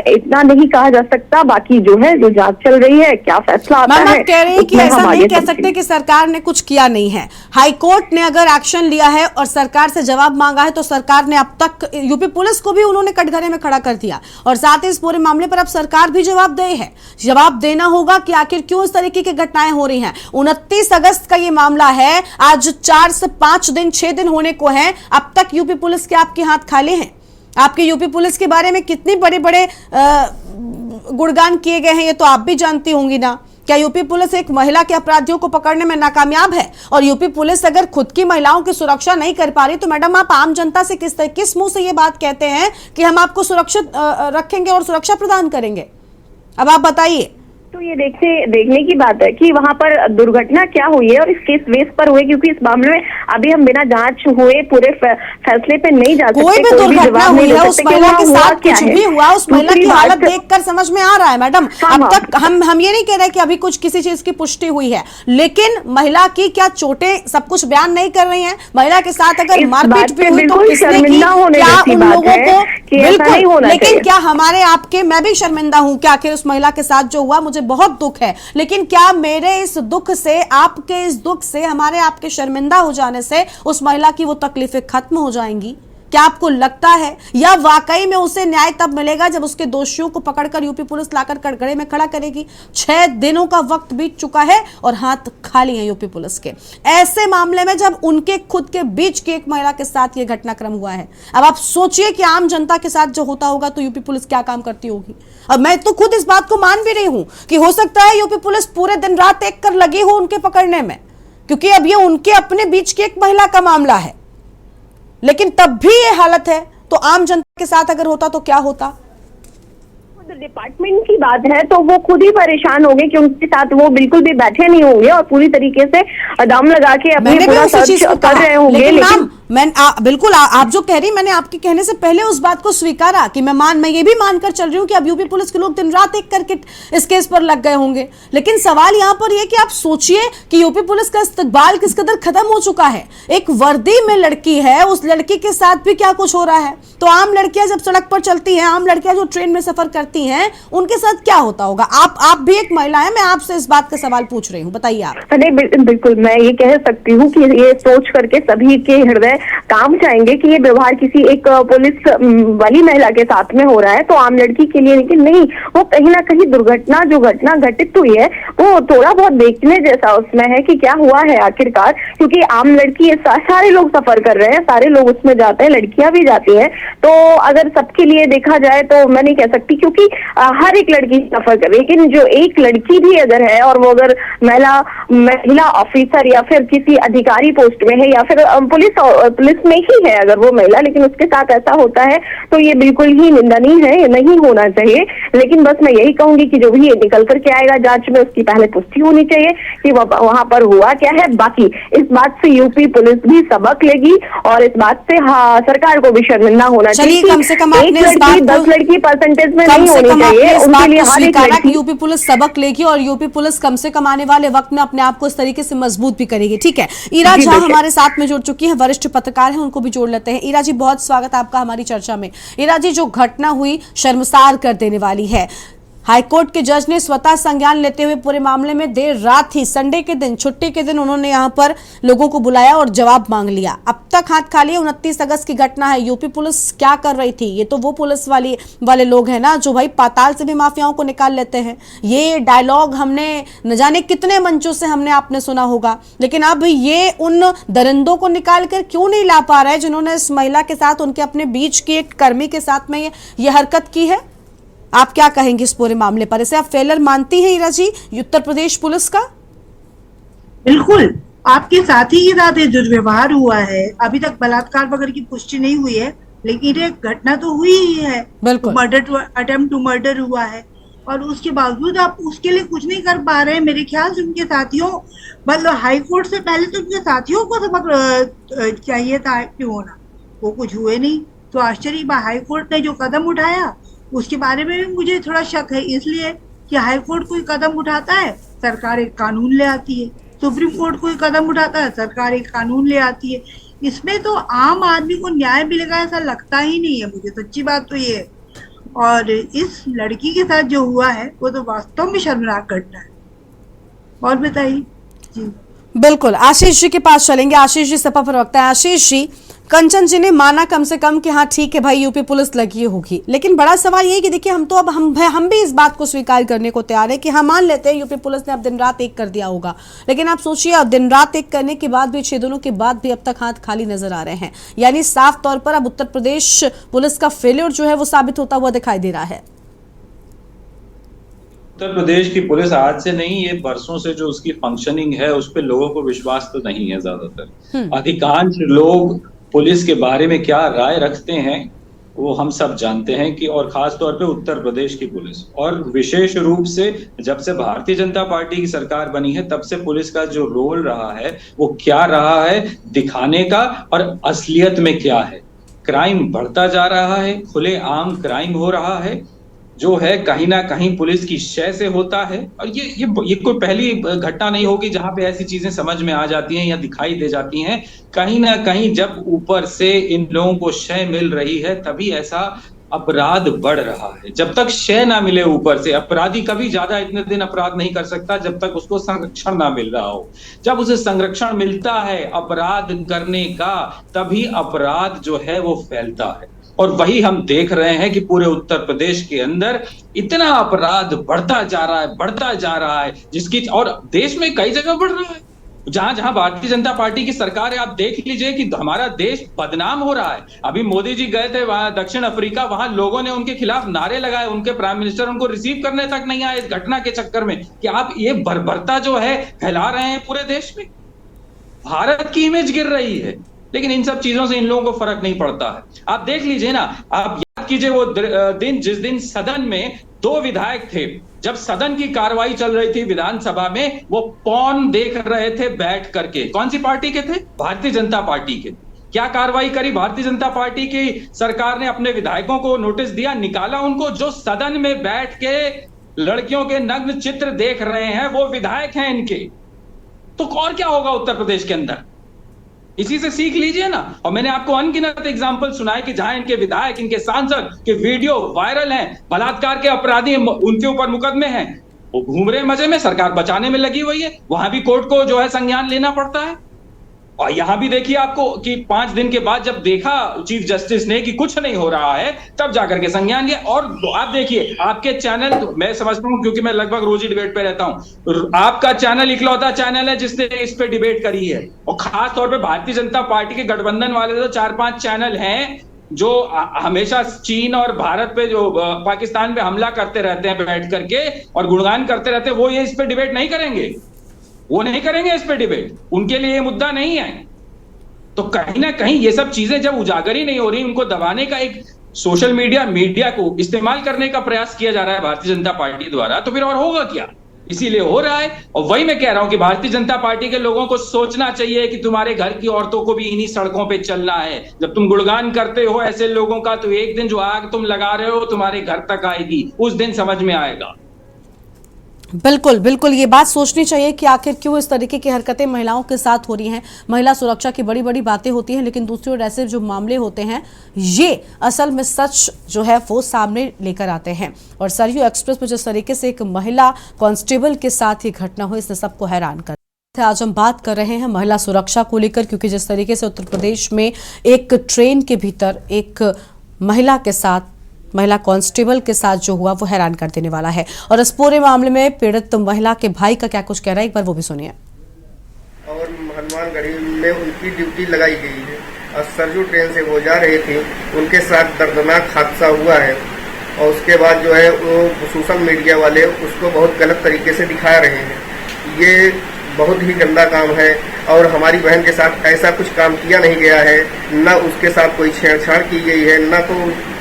इतना नहीं कहा जा सकता, बाकी जो है जो जांच चल रही है, क्या फैसला आता है, कह रहे हैं कि ऐसा नहीं कह सकते कि सरकार ने कुछ किया नहीं है। हाईकोर्ट ने अगर एक्शन लिया है और सरकार से जवाब मांगा है, तो सरकार ने अब तक यूपी पुलिस को भी उन्होंने कटघरे में खड़ा कर दिया, और साथ ही इस पूरे मामले पर अब सरकार भी जवाबदेही है, जवाब देना होगा कि आखिर क्यों इस तरीके की घटनाएं हो रही हैं। 29 अगस्त का ये मामला है, आज 4 से 5 दिन 6 दिन होने को हैं, अब तक यूपी पुलिस के आपके हाथ खाली हैं। आपके यूपी पुलिस के बारे में कितने बड़े बड़े गुणगान किए गए हैं ये तो आप भी जानती होंगी ना। क्या यूपी पुलिस एक महिला के अपराधियों को पकड़ने में नाकामयाब है? और यूपी पुलिस अगर खुद की महिलाओं की सुरक्षा नहीं कर पा रही तो मैडम आप आम जनता से किस मुंह से ये बात कहते हैं कि हम आपको सुरक्षित रखेंगे और सुरक्षा प्रदान करेंगे? अब आप बताइए। तो ये देखने की बात है कि वहां पर दुर्घटना क्या हुई है और इस केस बेस पर हुई, क्योंकि इस मामले में अभी हम बिना जांच हुए पूरे फैसले पे नहीं जा सकते। कोई भी दुर्घटना हुई है, उस महिला के साथ कुछ भी हुआ, उस महिला की हालत देखकर समझ में आ रहा है मैडम। अब तक हम ये नहीं कह रहे कि अभी कुछ किसी चीज की पुष्टि हुई है, लेकिन महिला की क्या चोटें सब कुछ बयान नहीं कर रही है? महिला के साथ अगर मारपीट भी हुई तो किसने की? क्या उन लोगों को बिल्कुल, लेकिन क्या हमारे आपके, मैं भी शर्मिंदा हूं कि आखिर उस महिला के साथ जो हुआ, मुझे बहुत दुख है, लेकिन क्या मेरे इस दुख से, आपके इस दुख से, हमारे आपके शर्मिंदा हो जाने से उस महिला की वो तकलीफें खत्म हो जाएंगी? क्या आपको लगता है, या वाकई में उसे न्याय तब मिलेगा जब उसके दोषियों को पकड़कर यूपी पुलिस लाकर कटघरे में खड़ा करेगी? 6 दिनों का वक्त बीत चुका है और हाथ खाली है यूपी पुलिस के। ऐसे मामले में जब उनके खुद के बीच की एक महिला के साथ ये घटनाक्रम हुआ है, अब आप सोचिए कि आम जनता के साथ जो होता होगा तो यूपी पुलिस क्या काम करती होगी। अब मैं तो खुद इस बात को मान भी रही हूं कि हो सकता है यूपी पुलिस पूरे दिन रात एक कर लगी हो उनके पकड़ने में, क्योंकि अब ये उनके अपने बीच की एक महिला का मामला है, लेकिन तब भी ये हालत है तो आम जनता के साथ अगर होता तो क्या होता? डिपार्टमेंट की बात है तो वो खुद ही परेशान होंगे कि उनके साथ वो बिल्कुल भी बैठे नहीं होंगे और पूरी तरीके से दम लगा के अपनी पूरा सर्च कर रहे होंगे। लेकिन बिल्कुल आप जो कह रही, मैंने आपके कहने से पहले उस बात को स्वीकारा कि मैं ये भी मानकर चल रही हूँ कि अब यूपी पुलिस के लोग दिन रात एक करके इस केस पर लग गए होंगे, लेकिन सवाल यहाँ पर यह कि आप सोचिए कि यूपी पुलिस का इस्तकबाल किस कदर खत्म हो चुका है। एक वर्दी में लड़की है, उस लड़की के साथ भी क्या कुछ हो रहा है, तो आम लड़कियां जब सड़क पर चलती हैं, आम लड़कियां जो ट्रेन में सफर करती हैं, उनके साथ क्या होता होगा? आप भी एक महिला है, मैं आपसे इस बात का सवाल पूछ रही हूँ, बताइए आप। नहीं, बिल्कुल मैं ये कह सकती हूँ कि ये सोच करके सभी के हृदय काम चाहेंगे कि ये व्यवहार किसी एक पुलिस वाली महिला के साथ में हो रहा है तो आम लड़की के लिए, लेकिन नहीं, वो कहीं ना कहीं दुर्घटना जो घटना घटित हुई है वो थोड़ा बहुत देखने जैसा उसमें है कि क्या हुआ है आखिरकार, क्योंकि आम लड़की सारे लोग सफर कर रहे हैं, सारे लोग उसमें जाते हैं, लड़कियां भी जाती हैं, तो अगर सबके लिए देखा जाए तो मैं नहीं कह सकती, क्योंकि हर एक लड़की सफर कर, लेकिन जो एक लड़की भी अगर है और वो अगर महिला ऑफिसर या फिर किसी अधिकारी पोस्ट में है या फिर पुलिस में ही है अगर वो महिला, लेकिन उसके साथ ऐसा होता है तो ये बिल्कुल ही निंदनीय है, ये नहीं होना चाहिए। लेकिन बस मैं यही कहूंगी कि जो भी ये निकल करके आएगा जांच में उसकी पहले पुष्टि होनी चाहिए कि वहां पर हुआ क्या है। बाकी इस बात से यूपी पुलिस भी सबक लेगी और इस बात से सरकार को भी शर्मिंदा होना चाहिए। कम से कम आपने इस बात को 10 लड़की परसेंटेज में नहीं होनी चाहिए, उनके लिए हर एक लड़की। यूपी पुलिस सबक लेगी और यूपी पुलिस कम से कम आने वाले वक्त में अपने आप को इस तरीके से मजबूत भी करेगी। ठीक है, ईरा झा हमारे साथ में जुड़ चुकी है, वरिष्ठ पत्रकार है, उनको भी जोड़ लेते हैं। ईरा जी, बहुत स्वागत आपका हमारी चर्चा में। ईरा जी, जो घटना हुई शर्मसार कर देने वाली है, हाईकोर्ट के जज ने स्वतः संज्ञान लेते हुए पूरे मामले में देर रात ही, संडे के दिन, छुट्टी के दिन, उन्होंने यहां पर लोगों को बुलाया और जवाब मांग लिया। अब तक हाथ खाली है। 29 अगस्त की घटना है। यूपी पुलिस क्या कर रही थी? ये तो वो पुलिस वाले लोग हैं ना जो भाई पाताल से भी माफियाओं को निकाल लेते हैं। ये डायलॉग हमने न जाने कितने मंचों से हमने आपने सुना होगा, लेकिन अब ये उन दरिंदों को निकाल कर क्यों नहीं ला पा रहे जिन्होंने इस महिला के साथ, उनके अपने बीच की एक कर्मी के साथ में ये हरकत की है? आप क्या कहेंगे इस पूरे मामले पर? इसे आप फेलर मानती हैं ईरा जी उत्तर प्रदेश पुलिस का? बिल्कुल, आपके साथ ही ये रात दुर्व्यवहार हुआ है। अभी तक बलात्कार वगैरह की पुष्टि नहीं हुई है, लेकिन ये घटना तो हुई ही है। बिल्कुल, अटेम्प्ट टू मर्डर हुआ है और उसके बावजूद आप उसके लिए कुछ नहीं कर पा रहे हैं। मेरे ख्याल से उनके साथियों, मतलब हाईकोर्ट से पहले तो उनके साथियों को सबक चाहिए था एक्टिव होना, वो कुछ हुए नहीं। तो आश्चर्य, हाईकोर्ट ने जो कदम उठाया उसके बारे में भी मुझे थोड़ा शक है, इसलिए कि हाईकोर्ट कोई कदम उठाता है, सरकार एक कानून ले आती है, सुप्रीम कोर्ट कोई कदम उठाता है, सरकार एक कानून ले आती है। इसमें तो आम आदमी को न्याय मिलेगा ऐसा लगता ही नहीं है मुझे, सच्ची बात तो ये है। और इस लड़की के साथ जो हुआ है वो तो वास्तव में शर्मनाक घटना है। और बताइए जी। बिल्कुल, आशीष जी के पास चलेंगे। आशीष जी सपा प्रवक्ता है। आशीष जी, कंचन जी ने माना कम से कम कि हाँ ठीक है भाई यूपी पुलिस लगी होगी, लेकिन बड़ा सवाल ये है कि देखिए हम भी इस बात को स्वीकार करने को तैयार है कि हम मान लेते हैं यूपी पुलिस ने अब दिन रात एक कर दिया होगा, लेकिन आप सोचिए दिन रात एक करने के बाद भी 6 दिनों के बाद भी अब तक हाथ खाली नजर आ रहे हैं। यानी साफ तौर पर अब उत्तर प्रदेश पुलिस का फेलियर जो है वो साबित होता हुआ दिखाई दे रहा है। उत्तर प्रदेश की पुलिस आज से नहीं, ये बरसों से जो उसकी फंक्शनिंग है उस पर लोगों को विश्वास तो नहीं है। ज्यादातर अधिकांश लोग पुलिस के बारे में क्या राय रखते हैं वो हम सब जानते हैं कि, और खास तौर पे उत्तर प्रदेश की पुलिस, और विशेष रूप से जब से भारतीय जनता पार्टी की सरकार बनी है तब से पुलिस का जो रोल रहा है वो क्या रहा है दिखाने का, और असलियत में क्या है। क्राइम बढ़ता जा रहा है, खुलेआम क्राइम हो रहा है जो है कहीं ना कहीं पुलिस की शय से होता है। और ये कोई पहली घटना नहीं होगी जहां पे ऐसी चीजें समझ में आ जाती हैं या दिखाई दे जाती हैं। कहीं ना कहीं जब ऊपर से इन लोगों को शय मिल रही है तभी ऐसा अपराध बढ़ रहा है। जब तक शय ना मिले ऊपर से, अपराधी कभी ज्यादा इतने दिन अपराध नहीं कर सकता जब तक उसको संरक्षण ना मिल रहा हो। जब उसे संरक्षण मिलता है अपराध करने का तभी अपराध जो है वो फैलता है। और वही हम देख रहे हैं कि पूरे उत्तर प्रदेश के अंदर इतना अपराध बढ़ता जा रहा है जिसकी, और देश में कई जगह बढ़ रहा है जहां जहां भारतीय जनता पार्टी की सरकार है। आप देख लीजिए कि हमारा देश बदनाम हो रहा है। अभी मोदी जी गए थे वहां दक्षिण अफ्रीका, वहां लोगों ने उनके खिलाफ नारे लगाए, उनके प्राइम मिनिस्टर उनको रिसीव करने तक नहीं आए इस घटना के चक्कर में कि आप ये बर्बरता जो है फैला रहे हैं पूरे देश में। भारत की इमेज गिर रही है, लेकिन इन सब चीजों से इन लोगों को फर्क नहीं पड़ता है। आप देख लीजिए ना, आप याद कीजिए वो दिन जिस दिन सदन में 2 विधायक थे, जब सदन की कार्रवाई चल रही थी विधानसभा में, वो पॉर्न देख रहे थे बैठ करके। कौन सी पार्टी के थे? भारतीय जनता पार्टी के। क्या कार्रवाई करी भारतीय जनता पार्टी की सरकार ने? अपने विधायकों को नोटिस दिया, निकाला उनको। जो सदन में बैठ के लड़कियों के नग्न चित्र देख रहे हैं वो विधायक हैं इनके। तो और क्या होगा उत्तर प्रदेश के अंदर? इसी से सीख लीजिए ना। और मैंने आपको अनगिनत एग्जाम्पल सुनाए कि जहां इनके विधायक, इनके सांसद के वीडियो वायरल हैं, बलात्कार के अपराधी उनके ऊपर मुकदमे हैं, वो घूम रहे मजे में, सरकार बचाने में लगी हुई है। वहां भी कोर्ट को जो है संज्ञान लेना पड़ता है। और यहां भी देखिए आपको कि 5 दिन के बाद जब देखा चीफ जस्टिस ने कि कुछ नहीं हो रहा है, तब जाकर के संज्ञान लिया। और आप देखिए आपके चैनल, मैं समझता हूं क्योंकि मैं लगभग रोज ही डिबेट पे रहता हूं, आपका चैनल इकलौता चैनल है जिसने इस पे डिबेट करी है। और खास तौर पे भारतीय जनता पार्टी के गठबंधन वाले तो 4-5 चैनल हैं जो हमेशा चीन और भारत पे, जो पाकिस्तान पे हमला करते रहते हैं बैठ करके और गुणगान करते रहते हैं, वो ये इस पे डिबेट नहीं करेंगे। वो नहीं करेंगे इस पे डिबेट, उनके लिए ये मुद्दा नहीं है। तो कहीं ना कहीं ये सब चीजें जब उजागर ही नहीं हो रही, उनको दबाने का एक सोशल मीडिया को इस्तेमाल करने का प्रयास किया जा रहा है भारतीय जनता पार्टी द्वारा, तो फिर और होगा क्या? इसीलिए हो रहा है। और वही मैं कह रहा हूं कि भारतीय जनता पार्टी के लोगों को सोचना चाहिए कि तुम्हारे घर की औरतों को भी इन्हीं सड़कों पे चलना है। जब तुम गुणगान करते हो ऐसे लोगों का, तो एक दिन जो आग तुम लगा रहे हो तुम्हारे घर तक आएगी, उस दिन समझ में आएगा। बिल्कुल बिल्कुल, ये बात सोचनी चाहिए कि आखिर क्यों इस तरीके की हरकतें महिलाओं के साथ हो रही हैं। महिला सुरक्षा की बड़ी बड़ी बातें होती हैं, लेकिन दूसरी ओर ऐसे जो मामले होते हैं ये असल में सच जो है वो सामने लेकर आते हैं। और सरयू एक्सप्रेस में जिस तरीके से एक महिला कांस्टेबल के साथ ये घटना हुई, इसने सबको हैरान कर दिया। आज हम बात कर रहे हैं महिला सुरक्षा को लेकर, क्योंकि जिस तरीके से उत्तर प्रदेश में एक ट्रेन के भीतर एक महिला के साथ, महिला कांस्टेबल के साथ जो हुआ वो हैरान कर देने वाला है। और इस पूरे मामले में पीड़ित महिला के भाई का क्या कुछ कह रहा है, एक बार वो भी सुनिए। और हनुमानगढ़ी में उनकी ड्यूटी लगाई गई है और सरयू ट्रेन से वो जा रहे थे, उनके साथ दर्दनाक हादसा हुआ है। और उसके बाद जो है वो सोशल मीडिया वाले उसको बहुत गलत तरीके से दिखा रहे हैं। ये बहुत ही गंदा काम है और हमारी बहन के साथ ऐसा कुछ काम किया नहीं गया है, न उसके साथ कोई छेड़छाड़ की गई है, न तो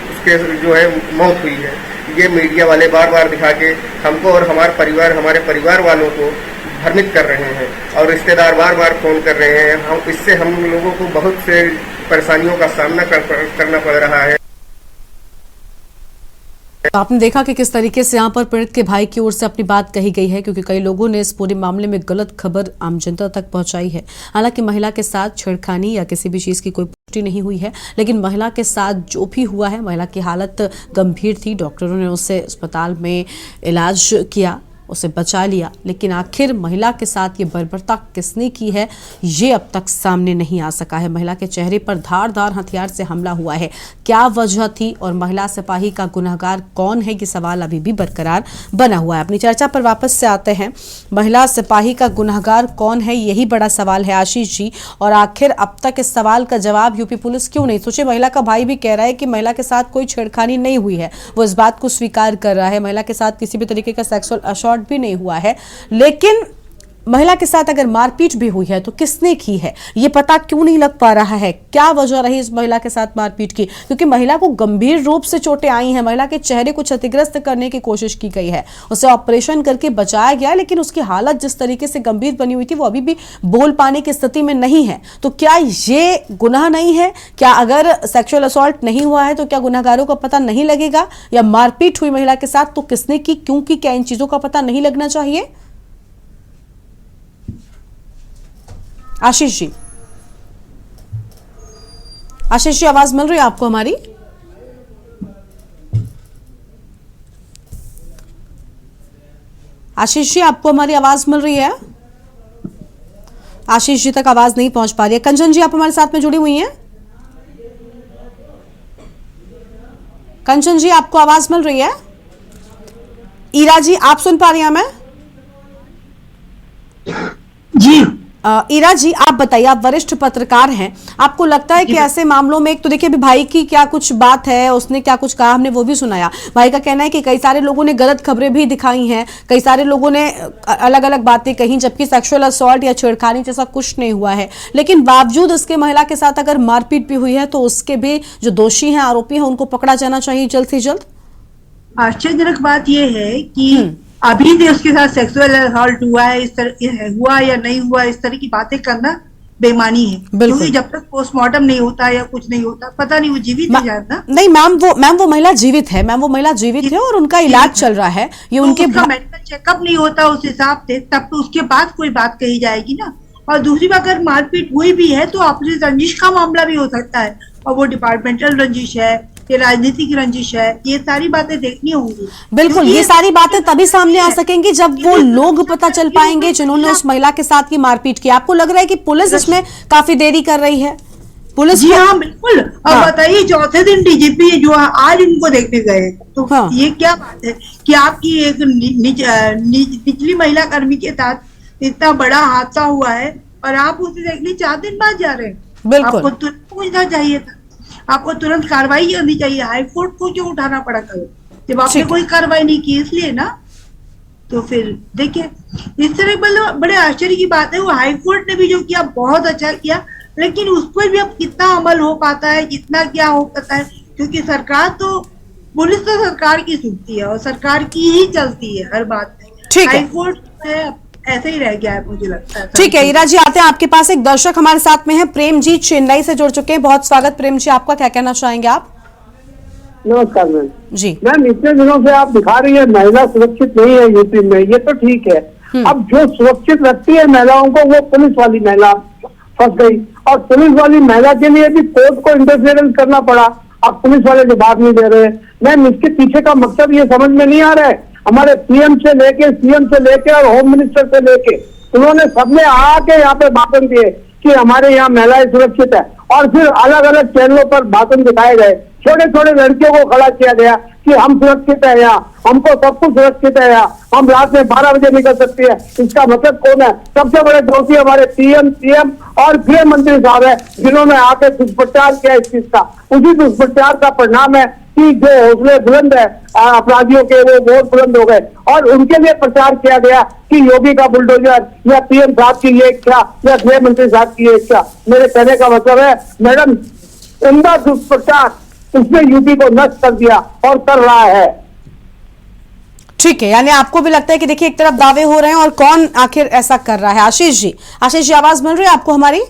उसके जो है मौत हुई है। ये मीडिया वाले बार बार दिखा के हमको और हमारे परिवार वालों को भ्रमित कर रहे हैं और रिश्तेदार बार बार फोन कर रहे हैं। इससे हम लोगों को बहुत से परेशानियों का सामना करना पड़ रहा है। आपने देखा कि किस तरीके से यहाँ पर पीड़ित के भाई की ओर से अपनी बात कही गई है, क्योंकि कई लोगों ने इस पूरे मामले में गलत खबर आम जनता तक पहुंचाई है। हालांकि महिला के साथ छेड़खानी या किसी भी चीज की कोई पुष्टि नहीं हुई है, लेकिन महिला के साथ जो भी हुआ है, महिला की हालत गंभीर थी। डॉक्टरों ने उसे अस्पताल में इलाज किया उसे बचा लिया, लेकिन आखिर महिला के साथ ये बर्बरता किसने की है ये अब तक सामने नहीं आ सका है। महिला के चेहरे पर धारदार हथियार से हमला हुआ है, क्या वजह थी और महिला सिपाही का गुनहगार कौन है, ये सवाल अभी भी बरकरार बना हुआ है। अपनी चर्चा पर वापस से आते हैं। महिला सिपाही का गुनहगार कौन है, यही बड़ा सवाल है आशीष जी, और आखिर अब तक इस सवाल का जवाब यूपी पुलिस क्यों नहीं? सोचिए, महिला का भाई भी कह रहा है कि महिला के साथ कोई छेड़खानी नहीं हुई है, वो इस बात को स्वीकार कर रहा है, महिला के साथ किसी भी तरीके का सेक्सुअल असॉल्ट भी नहीं हुआ है, लेकिन महिला के साथ अगर मारपीट भी हुई है तो किसने की है ये पता क्यों नहीं लग पा रहा है? क्या वजह रही इस महिला के साथ मारपीट की? क्योंकि महिला को गंभीर रूप से चोटें आई हैं, महिला के चेहरे को क्षतिग्रस्त करने की कोशिश की गई है, उसे ऑपरेशन करके बचाया गया, लेकिन उसकी हालत जिस तरीके से गंभीर बनी हुई थी वो अभी भी बोल पाने की स्थिति में नहीं है। तो क्या ये गुनाह नहीं है? क्या अगर सेक्सुअल असॉल्ट नहीं हुआ है तो क्या गुनाहगारों का पता नहीं लगेगा? या मारपीट हुई महिला के साथ तो किसने की, क्यों की, क्या इन चीजों का पता नहीं लगना चाहिए? आशीष जी आवाज मिल रही है आपको हमारी? आशीष जी, आपको हमारी आवाज मिल रही है? आशीष जी तक आवाज नहीं पहुंच पा रही है। कंचन जी, आप हमारे साथ में जुड़ी हुई हैं? कंचन जी, आपको आवाज मिल रही है? ईरा जी, आप सुन पा रही हैं? मैं जी ईरा जी, आप बताइए, आप वरिष्ठ पत्रकार हैं, आपको लगता है कि ऐसे मामलों में, एक तो देखिए अभी भाई की क्या कुछ बात है, उसने क्या कुछ कहा हमने वो भी सुनाया, भाई का कहना है कि कई सारे लोगों ने गलत खबरें भी दिखाई हैं, कई सारे लोगों ने अलग अलग बातें कही, जबकि सेक्सुअल असॉल्ट या छेड़खानी जैसा कुछ नहीं हुआ है, लेकिन बावजूद इसके महिला के साथ अगर मारपीट भी हुई है तो उसके भी जो दोषी हैं, आरोपी हैं, उनको पकड़ा जाना चाहिए जल्द से जल्द। आश्चर्यजनक बात यह है कि अभी भी उसके साथ सेक्सुअल असॉल्ट हुआ है, इस तरह हुआ या नहीं हुआ, इस तरह की बातें करना बेईमानी है, क्योंकि जब तक पोस्टमार्टम नहीं होता या कुछ नहीं होता, पता नहीं वो जीवित है जाता। नहीं मैम, वो महिला जीवित है, मैम वो महिला जीवित है और उनका इलाज चल रहा है, ये उनके मेडिकल चेकअप नहीं होता उस हिसाब से, तब तो उसके बाद कोई बात कही जाएगी ना। और दूसरी बात, अगर मारपीट हुई भी है तो आपसी रंजिश का मामला भी हो सकता है, और वो डिपार्टमेंटल रंजिश है, ये राजनीतिक रंजिश है, ये सारी बातें देखनी होंगी। बिल्कुल, ये सारी बातें तभी सामने आ सकेंगी जब वो लोग पता चल पाएंगे जिन्होंने उस महिला के साथ की मारपीट की। आपको लग रहा है कि पुलिस इसमें काफी देरी कर रही है? पुलिस, जी हाँ बिल्कुल। अब बताइए, चौथे दिन डीजीपी जो आज उनको देखने गए, तो ये क्या बात है कि आपकी एक निचली महिला कर्मी के साथ इतना बड़ा हादसा हुआ है और आप उसे देखने 4 दिन बाद जा रहे हैं? बिल्कुल, आपको तुरंत पूछना चाहिए था, आपको तुरंत कार्रवाई करनी चाहिए। हाईकोर्ट को क्यों उठाना पड़ा करो, जब आपने कोई कार्रवाई नहीं की इसलिए ना? तो फिर देखिए, इस तरह बड़े आश्चर्य की बात है, वो हाईकोर्ट ने भी जो किया बहुत अच्छा किया, लेकिन उस पर भी अब कितना अमल हो पाता है, कितना क्या हो पाता है, क्योंकि सरकार तो, पुलिस तो सरकार की सुनती है और सरकार की ही चलती है हर बात में। हाईकोर्ट है ऐसे ही रह गया है, मुझे लगता है। ठीक है ईरा जी, आते हैं आपके पास। एक दर्शक हमारे साथ में है, प्रेम जी चेन्नई से जुड़ चुके हैं। बहुत स्वागत प्रेम जी, आपका क्या कहना चाहेंगे आप? नमस्कार मैम जी। मैम, इतने दिनों से आप दिखा रही है महिला सुरक्षित नहीं है यूपी में, ये तो ठीक है। अब जो सुरक्षित रखती है महिलाओं को, वो पुलिस वाली महिला फंस गई, और पुलिस वाली महिला के लिए भी कोर्ट को इंटरफेरेंस करना पड़ा। अब पुलिस वाले जवाब नहीं दे रहे। मैम, इसके पीछे का मकसद ये समझ में नहीं आ रहा है। हमारे पीएम से लेके, सीएम से लेके और होम मिनिस्टर से लेके, उन्होंने सबने आके यहाँ पे भाषण दिए कि हमारे यहाँ महिलाएं सुरक्षित है, और फिर अलग अलग चैनलों पर भाषण दिखाए गए, छोटे छोटे लड़कियों को खड़ा किया गया कि हम सुरक्षित है यहाँ, हमको सब कुछ सुरक्षित है यहाँ, हम रात में 12 बजे निकल सकते हैं। इसका मतलब कौन है? सबसे बड़े दोषी हमारे पीएम, सीएम और गृह मंत्री साहब है, जिन्होंने आके दुष्प्रचार किया इस चीज का। उसी दुष्प्रचार का परिणाम है कि जो हौसले बुलंद है अपराधियों के, वो बहुत बुलंद हो गए, और उनके लिए प्रचार किया गया कि योगी का बुलडोजर या पीएम साहब की ये इच्छा या गृह मंत्री साहब की ये इच्छा। मेरे कहने का मतलब है मैडम, उनका दुष्प्रचार उसने यूपी को नष्ट कर दिया और कर रहा है। ठीक है, यानी आपको भी लगता है कि देखिए एक तरफ दावे हो रहे हैं और कौन आखिर ऐसा कर रहा है? आशीष जी आवाज मिल रही है आपको हमारी?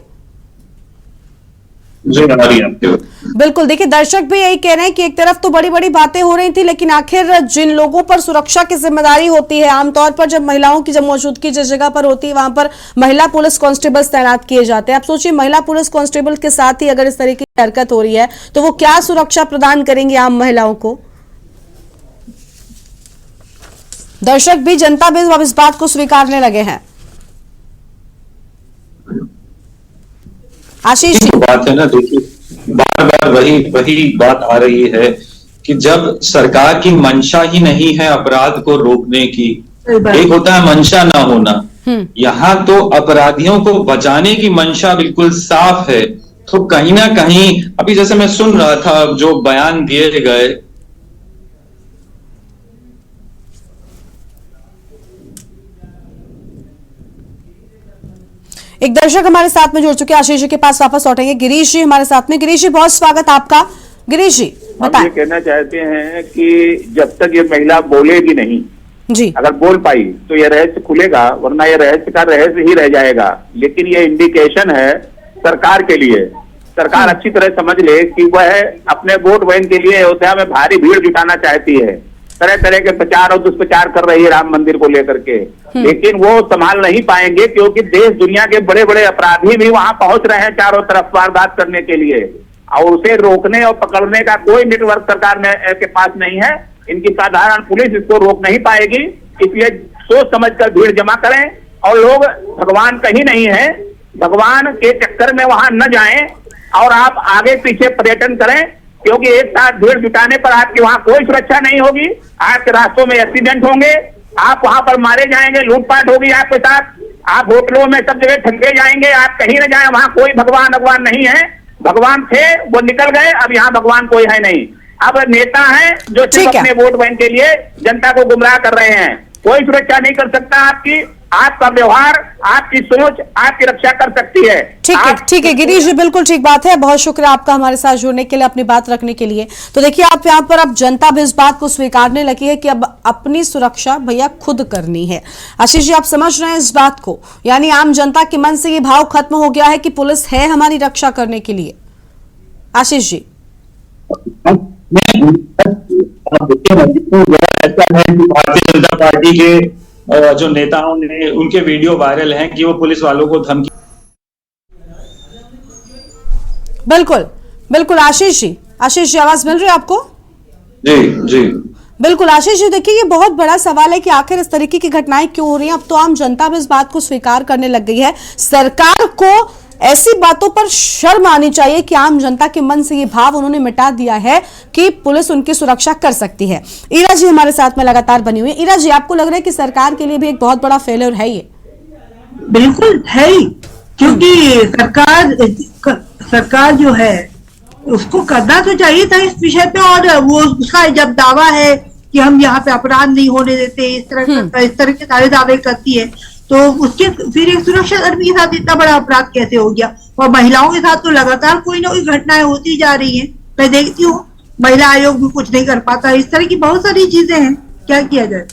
बिल्कुल, देखिए दर्शक भी यही कह रहे हैं कि एक तरफ तो बड़ी बड़ी बातें हो रही थी, लेकिन आखिर जिन लोगों पर सुरक्षा की जिम्मेदारी होती है, आमतौर पर जब महिलाओं की जब मौजूदगी जिस जगह पर होती है वहां पर महिला पुलिस कांस्टेबल्स तैनात किए जाते हैं। आप सोचिए, महिला पुलिस कांस्टेबल के साथ ही अगर इस तरीके की हरकत हो रही है तो वो क्या सुरक्षा प्रदान करेंगे आम महिलाओं को? दर्शक भी, जनता भी अब इस बात को स्वीकारने लगे हैं। आशीष जी, बात है ना, देखिए बार बार वही बात आ रही है कि जब सरकार की मंशा ही नहीं है अपराध को रोकने की, एक होता है मंशा ना होना, यहाँ तो अपराधियों को बचाने की मंशा बिल्कुल साफ है। तो कहीं ना कहीं अभी जैसे मैं सुन रहा था जो बयान दिए गए, एक दर्शक हमारे साथ में जुड़ चुके हैं, आशीष जी के पास वापस लौटेंगे। गिरीश जी हमारे साथ में। गिरीश जी, बहुत स्वागत आपका। गिरीश जी हम ये कहना चाहते हैं कि जब तक ये महिला बोलेगी नहीं जी, अगर बोल पाई तो ये रहस्य खुलेगा, वरना ये रहस्य का रहस्य ही रह जाएगा। लेकिन ये इंडिकेशन है सरकार के लिए, सरकार अच्छी तरह समझ ले कि वह अपने वोट बैंक के लिए अयोध्या में भारी भीड़ जुटाना चाहती है, तरह तरह के प्रचार और दुष्प्रचार कर रही है राम मंदिर को लेकर के, लेकिन वो संभाल नहीं पाएंगे क्योंकि देश दुनिया के बड़े बड़े अपराधी भी वहां पहुंच रहे हैं चारों तरफ वारदात करने के लिए, और उसे रोकने और पकड़ने का कोई नेटवर्क सरकार के पास नहीं है। इनकी साधारण पुलिस इसको रोक नहीं पाएगी, इसलिए सोच समझकर भीड़ जमा करें। और लोग भगवान कहीं नहीं है, भगवान के चक्कर में वहां न जाएं और आप आगे पीछे पर्यटन करें, क्योंकि एक साथ भीड़ जुटाने पर आपकी वहां कोई सुरक्षा नहीं होगी। आपके रास्तों में एक्सीडेंट होंगे, आप वहां पर मारे जाएंगे, लूटपाट होगी आपके साथ, आप होटलों में सब जगह ठगे जाएंगे, आप कहीं न जाए, वहां कोई भगवान नहीं है। भगवान थे वो निकल गए, अब यहाँ भगवान कोई है नहीं। अब नेता हैं जो सिर्फ अपने वोट बैंक के लिए जनता को गुमराह कर रहे हैं। कोई सुरक्षा नहीं कर सकता आपकी, आपका व्यवहार, आपकी सोच आपकी रक्षा कर सकती है। ठीक है गिरीश जी, बिल्कुल ठीक बात है। बहुत शुक्रिया आपका हमारे साथ जुड़ने के लिए, अपनी बात रखने के लिए। तो देखिए आप यहाँ पर अब जनता भी इस बात को स्वीकारने लगी है कि अब अपनी सुरक्षा भैया खुद करनी है। आशीष जी, आप समझ रहे हैं इस बात को, यानी आम जनता के मन से ये भाव खत्म हो गया है कि पुलिस है हमारी रक्षा करने के लिए। आशीष जी, ऐसा है कि भारतीय जनता पार्टी के जो नेताओं ने, उनके वीडियो वायरल हैं कि वो पुलिस वालों को धमकी। बिल्कुल आशीष जी, आवाज मिल रही है आपको? जी जी बिल्कुल आशीष जी, देखिए ये बहुत बड़ा सवाल है कि आखिर इस तरीके की घटनाएं क्यों हो रही हैं। अब तो आम जनता भी इस बात को स्वीकार करने लग गई है। सरकार को ऐसी बातों पर शर्म आनी चाहिए कि आम जनता के मन से ये भाव उन्होंने मिटा दिया है कि पुलिस उनकी सुरक्षा कर सकती है। ईरा जी हमारे साथ में लगातार बनी हुई है। ईरा जी, आपको लग रहा है कि सरकार के लिए भी एक बहुत बड़ा फेलियर है ये? बिल्कुल है ही, क्योंकि सरकार जो है उसको करना तो चाहिए था इस विषय पे, और वो उसका जब दावा है कि हम यहाँ पे अपराध नहीं होने देते, इस तरह के सारे दावे करती है, तो उसके फिर एक सुरक्षा कर्मी के साथ इतना बड़ा अपराध कैसे हो गया? और महिलाओं के साथ तो लगातार कोई ना कोई घटनाएं होती जा रही हैं। मैं देखती हूँ महिला आयोग भी कुछ नहीं कर पाता, इस तरह की बहुत सारी चीजें हैं, क्या किया जाए?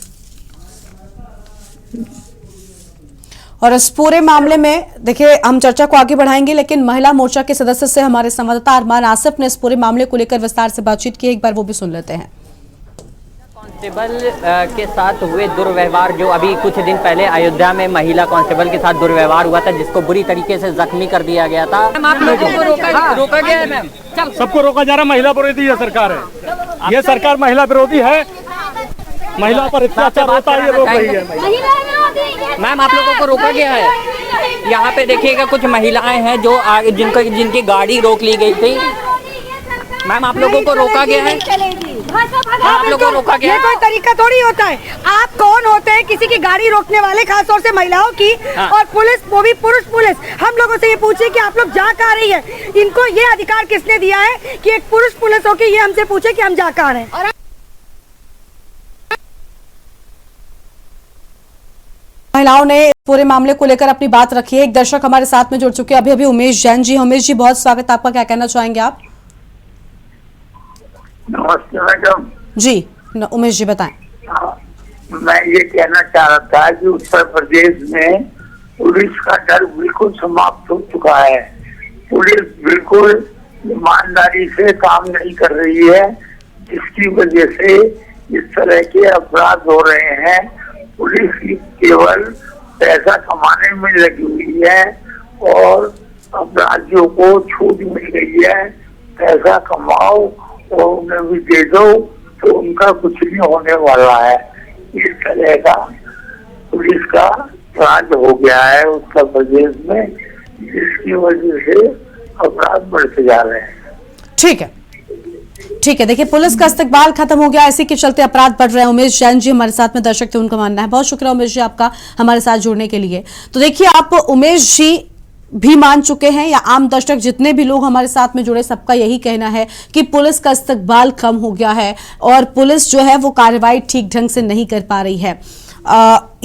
और इस पूरे मामले में देखिए हम चर्चा को आगे बढ़ाएंगे, लेकिन महिला मोर्चा के सदस्य से हमारे संवाददाता अरमान आसिफ ने इस पूरे मामले को लेकर विस्तार से बातचीत की, एक बार वो भी सुन लेते हैं। कांस्टेबल के साथ हुए दुर्व्यवहार, जो अभी कुछ दिन पहले अयोध्या में महिला कांस्टेबल के साथ दुर्व्यवहार हुआ था, जिसको बुरी तरीके से जख्मी कर दिया गया था। आप लोगों को रोका गया है मैम? सबको रोका जा रहा है। महिला विरोधी ये सरकार है, ये सरकार महिला विरोधी है, महिला पर अत्याचार होता है, ये रोक रही है। मैम आप लोगों को रोका गया है? यहाँ पे देखिएगा कुछ महिलाएं हैं जो जिनकी गाड़ी रोक ली गई थी। मैम आप लोगों को रोका गया है? आप लोगों को रोका गया? ये कोई तरीका थोड़ी होता है। आप कौन होते हैं किसी की गाड़ी रोकने वाले, खासतौर से महिलाओं की? और पुलिस, वो भी पुरुष पुलिस। हम लोगों से ये पूछे कि आप लोग जा कहाँ रही है? इनको ये अधिकार किसने दिया है कि एक पुरुष पुलिस हो के ये हमसे पूछे कि हम जा कहाँ रहे हैं? महिलाओं ने पूरे मामले को लेकर अपनी बात रखी है। एक दर्शक हमारे साथ में जुड़ चुके हैं अभी उमेश जैन जी। उमेश जी, बहुत स्वागत आपका, क्या कहना चाहेंगे आप? नमस्ते मैडम जी, उमेश जी बताएं। मैं ये कहना चाह रहा था कि उत्तर प्रदेश में पुलिस का डर बिल्कुल समाप्त हो चुका है। पुलिस बिल्कुल ईमानदारी से काम नहीं कर रही है, जिसकी वजह से इस तरह के अपराध हो रहे हैं। पुलिस केवल पैसा कमाने में लगी हुई है और अपराधियों को छूट मिल गई है, पैसा कमाओ और उन्हें भी दे दो, तो उनका कुछ नहीं होने वाला है। इस रहेगा। पुलिस का अपराध हो गया है उत्तर प्रदेश में, जिसकी वजह से अपराध बढ़ते जा रहे हैं। ठीक है, ठीक है। देखिए, पुलिस का इस्तेकबाल खत्म हो गया, इसी के चलते अपराध बढ़ रहे हैं। उमेश जैन जी हमारे साथ में दर्शक थे, उनका मानना है। बहुत शुक्रिया उमेश जी आपका हमारे साथ जुड़ने के लिए। तो देखिए, आप उमेश जी भी मान चुके हैं, या आम दर्शक जितने भी लोग हमारे साथ में जुड़े, सबका यही कहना है कि पुलिस का इस्तेकबाल कम हो गया है और पुलिस जो है वो कार्रवाई ठीक ढंग से नहीं कर पा रही है।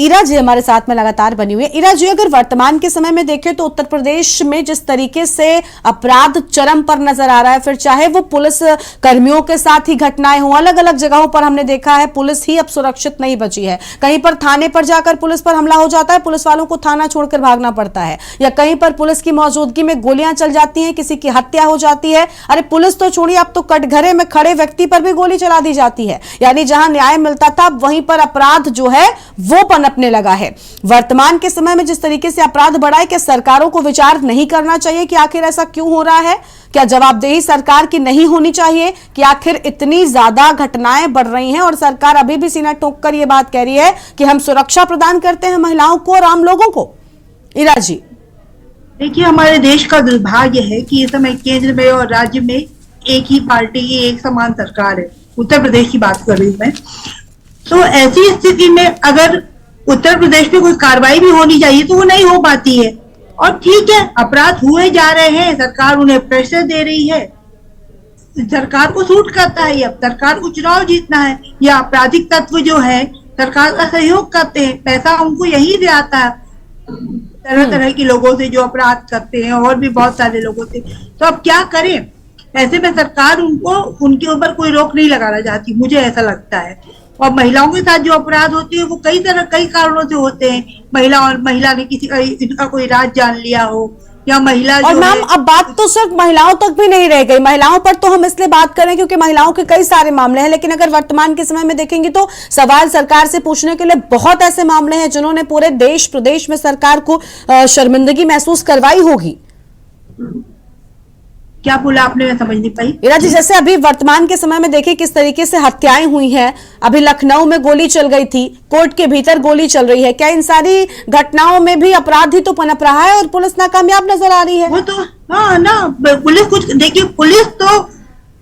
ईरा जी हमारे साथ में लगातार बनी हुई है। ईरा जी, अगर वर्तमान के समय में देखें तो उत्तर प्रदेश में जिस तरीके से अपराध चरम पर नजर आ रहा है, फिर चाहे वो पुलिस कर्मियों के साथ ही घटनाएं हों, अलग अलग जगहों पर हमने देखा है पुलिस ही अब सुरक्षित नहीं बची है। कहीं पर थाने पर जाकर पुलिस पर हमला हो जाता है, पुलिस वालों को थाना छोड़कर भागना पड़ता है, या कहीं पर पुलिस की मौजूदगी में गोलियां चल जाती हैं, किसी की हत्या हो जाती है। अरे पुलिस तो छोड़िए, अब तो कटघरे में खड़े व्यक्ति पर भी गोली चला दी जाती है। यानी जहां न्याय मिलता था वहीं पर अपराध जो है वो पनपने लगा है। वर्तमान के समय में जिस तरीके से अपराध बढ़ा है, क्या सरकारों को विचार नहीं करना चाहिए कि आखिर ऐसा क्यों हो रहा है? क्या जवाबदेही सरकार की नहीं होनी चाहिए कि आखिर इतनी ज्यादा घटनाएं बढ़ रही हैं और सरकार अभी भी सीना ठोक कर यह बात कह रही है कि हम सुरक्षा प्रदान करते हैं महिलाओं को और आम लोगों को? ईरा जी, देखिए, हमारे देश का दुर्भाग्य है कि इस समय केंद्र में और राज्य में एक ही पार्टी की एक समान सरकार है। उत्तर प्रदेश की बात कर रही हूँ मैं। तो ऐसी स्थिति में अगर उत्तर प्रदेश में कोई कार्रवाई भी होनी चाहिए तो वो नहीं हो पाती है। और ठीक है, अपराध हुए जा रहे हैं, सरकार उन्हें प्रेशर दे रही है, सरकार को सूट करता है। अब सरकार को चुनाव जीतना है, या आपराधिक तत्व जो है सरकार का सहयोग करते हैं, पैसा उनको यही से आता है तरह तरह के लोगों से जो अपराध करते हैं, और भी बहुत सारे लोगों से। तो अब क्या करें? ऐसे में सरकार उनके ऊपर कोई रोक नहीं लगाना चाहती, मुझे ऐसा लगता है। और महिलाओं के साथ जो अपराध होते हैं वो कई कारणों से होते हैं। महिला ने किसी का कोई राज जान लिया हो, या महिला और मैम अब बात तो सिर्फ महिलाओं तक भी नहीं रह गई। महिलाओं पर तो हम इसलिए बात करें क्योंकि महिलाओं के कई सारे मामले हैं, लेकिन अगर वर्तमान के समय में देखेंगे तो सवाल सरकार से पूछने के लिए बहुत ऐसे मामले हैं जिन्होंने पूरे देश प्रदेश में सरकार को शर्मिंदगी महसूस करवाई होगी। क्या बोला आपने, मैं समझ नहीं पाई। ईरा जी, जैसे अभी वर्तमान के समय में देखिए किस तरीके से हत्याएं हुई हैं। अभी लखनऊ में गोली चल गई थी, कोर्ट के भीतर गोली चल रही है। क्या इन सारी घटनाओं में भी अपराध ही तो पनप रहा है और पुलिस नाकामयाब नजर आ रही है? वो तो हाँ ना, पुलिस कुछ देखिए, पुलिस तो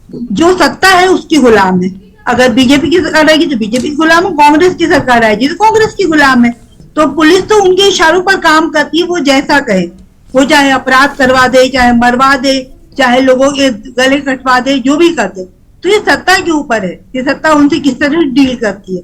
जो सत्ता है उसकी गुलाम है। अगर बीजेपी की सरकार आएगी तो बीजेपी की गुलाम है, कांग्रेस की सरकार आएगी तो कांग्रेस की गुलाम है। तो पुलिस तो उनके इशारों पर काम करती है, वो जैसा कहे। वो चाहे अपराध करवा दे, चाहे मरवा दे, चाहे लोगों के गले कटवा दे, जो भी कर दे। तो ये सत्ता के ऊपर है, ये सत्ता उनसे किस तरह डील करती है।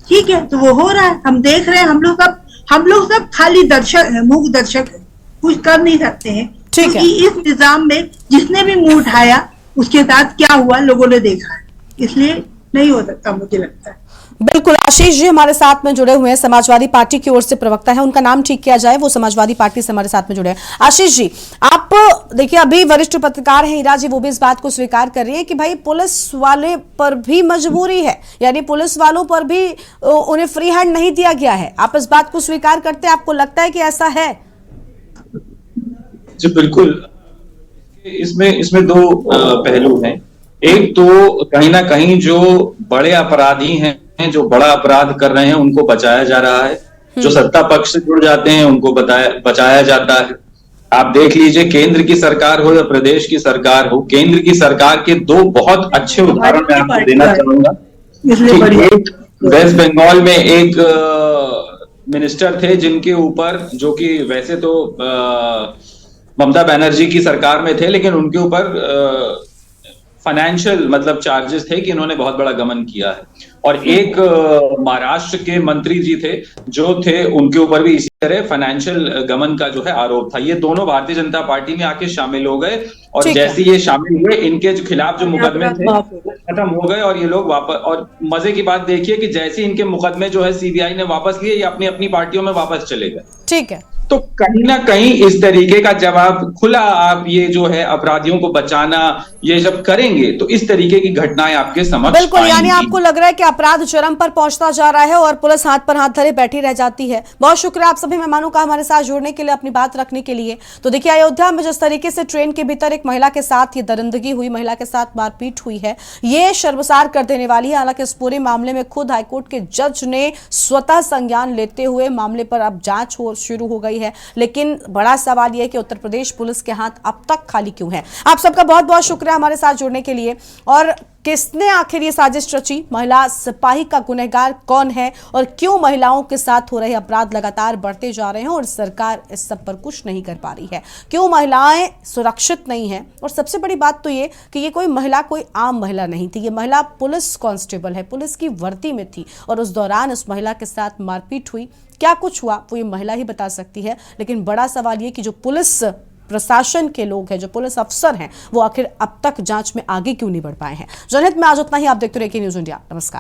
ठीक है, तो वो हो रहा है, हम देख रहे हैं। हम लोग सब खाली दर्शक है, मूक दर्शक है, कुछ कर नहीं सकते हैं। क्योंकि इस निजाम में जिसने भी मुंह उठाया उसके साथ क्या हुआ लोगों ने देखा है, इसलिए नहीं हो सकता, मुझे लगता है। बिल्कुल। आशीष जी हमारे साथ में जुड़े हुए हैं, समाजवादी पार्टी की ओर से प्रवक्ता है, उनका नाम ठीक किया जाए, वो समाजवादी पार्टी से हमारे साथ में जुड़े हैं। आशीष जी, आप देखिए अभी वरिष्ठ पत्रकार हैं ईरा जी, वो भी इस बात को स्वीकार कर रही है कि भाई पुलिस वाले पर भी मजबूरी है, यानी पुलिस वालों पर भी उन्हें फ्री हैंड नहीं दिया गया है। आप इस बात को स्वीकार करते हैं? आपको लगता है कि ऐसा है? जी बिल्कुल। इसमें दो पहलू हैं। एक तो कहीं ना कहीं जो बड़े अपराधी हैं, जो बड़ा अपराध कर रहे हैं, उनको बचाया जा रहा है। जो सत्ता पक्ष से जुड़ जाते हैं उनको बचाया जाता है। आप देख लीजिए, केंद्र की सरकार हो या प्रदेश की सरकार हो, केंद्र की सरकार के दो बहुत अच्छे उदाहरण मैं आपको देना चाहूंगा। एक वेस्ट बंगाल में एक मिनिस्टर थे जिनके ऊपर, जो कि वैसे तो ममता बनर्जी की सरकार में थे, लेकिन उनके ऊपर फाइनेंशियल मतलब चार्जेस थे कि इन्होंने बहुत बड़ा गमन किया है। और एक महाराष्ट्र के मंत्री जी थे जो थे, उनके ऊपर भी इसी तरह फाइनेंशियल गमन का जो है आरोप था। ये दोनों भारतीय जनता पार्टी में आके शामिल हो गए, और जैसे ये शामिल हुए, इनके जो खिलाफ जो मुकदमे थे खत्म हो गए, और ये लोग वापस। और मजे की बात देखिए कि जैसे इनके मुकदमे जो है सीबीआई ने वापस लिए, ये अपनी अपनी पार्टियों में वापस चले गए। ठीक है, तो कहीं ना कहीं इस तरीके का जवाब खुला आप ये जो है अपराधियों को बचाना ये जब करेंगे तो इस तरीके की घटनाएं आपके समक्ष बिल्कुल, यानी आएंगी। आपको लग रहा है कि अपराध चरम पर पहुंचता जा रहा है और पुलिस हाथ पर हाथ धरे बैठी रह जाती है। बहुत शुक्रिया आप सभी मेहमानों का हमारे साथ जुड़ने के लिए, अपनी बात रखने के लिए। तो देखिए, अयोध्या में जिस तरीके से ट्रेन के भीतर एक महिला के साथ ये दरिंदगी हुई, महिला के साथ मारपीट हुई है, ये शर्मसार कर देने वाली है। हालांकि इस पूरे मामले में खुद हाईकोर्ट के जज ने स्वतः संज्ञान लेते हुए मामले पर अब जांच शुरू हो गई है, लेकिन बड़ा सवाल यह है कि उत्तर प्रदेश पुलिस के हाथ अब तक खाली क्यों है। आप सबका बहुत बहुत शुक्रिया हमारे साथ जुड़ने के लिए। और किसने आखिर ये साजिश रची, महिला सिपाही का गुनहगार कौन है और क्यों महिलाओं के साथ हो रहे अपराध लगातार बढ़ते जा रहे हैं और सरकार इस सब पर कुछ नहीं कर पा रही है, क्यों महिलाएं सुरक्षित नहीं है। और सबसे बड़ी बात तो ये कि ये कोई महिला कोई आम महिला नहीं थी, ये महिला पुलिस कांस्टेबल है, पुलिस की वर्दी में थी और उस दौरान उस महिला के साथ मारपीट हुई। क्या कुछ हुआ वो ये महिला ही बता सकती है, लेकिन बड़ा सवाल ये कि जो पुलिस प्रशासन के लोग हैं, जो पुलिस अफसर हैं, वो आखिर अब तक जांच में आगे क्यों नहीं बढ़ पाए हैं। जनहित में आज उतना ही। आप देखते रहिए न्यूज़ इंडिया। नमस्कार।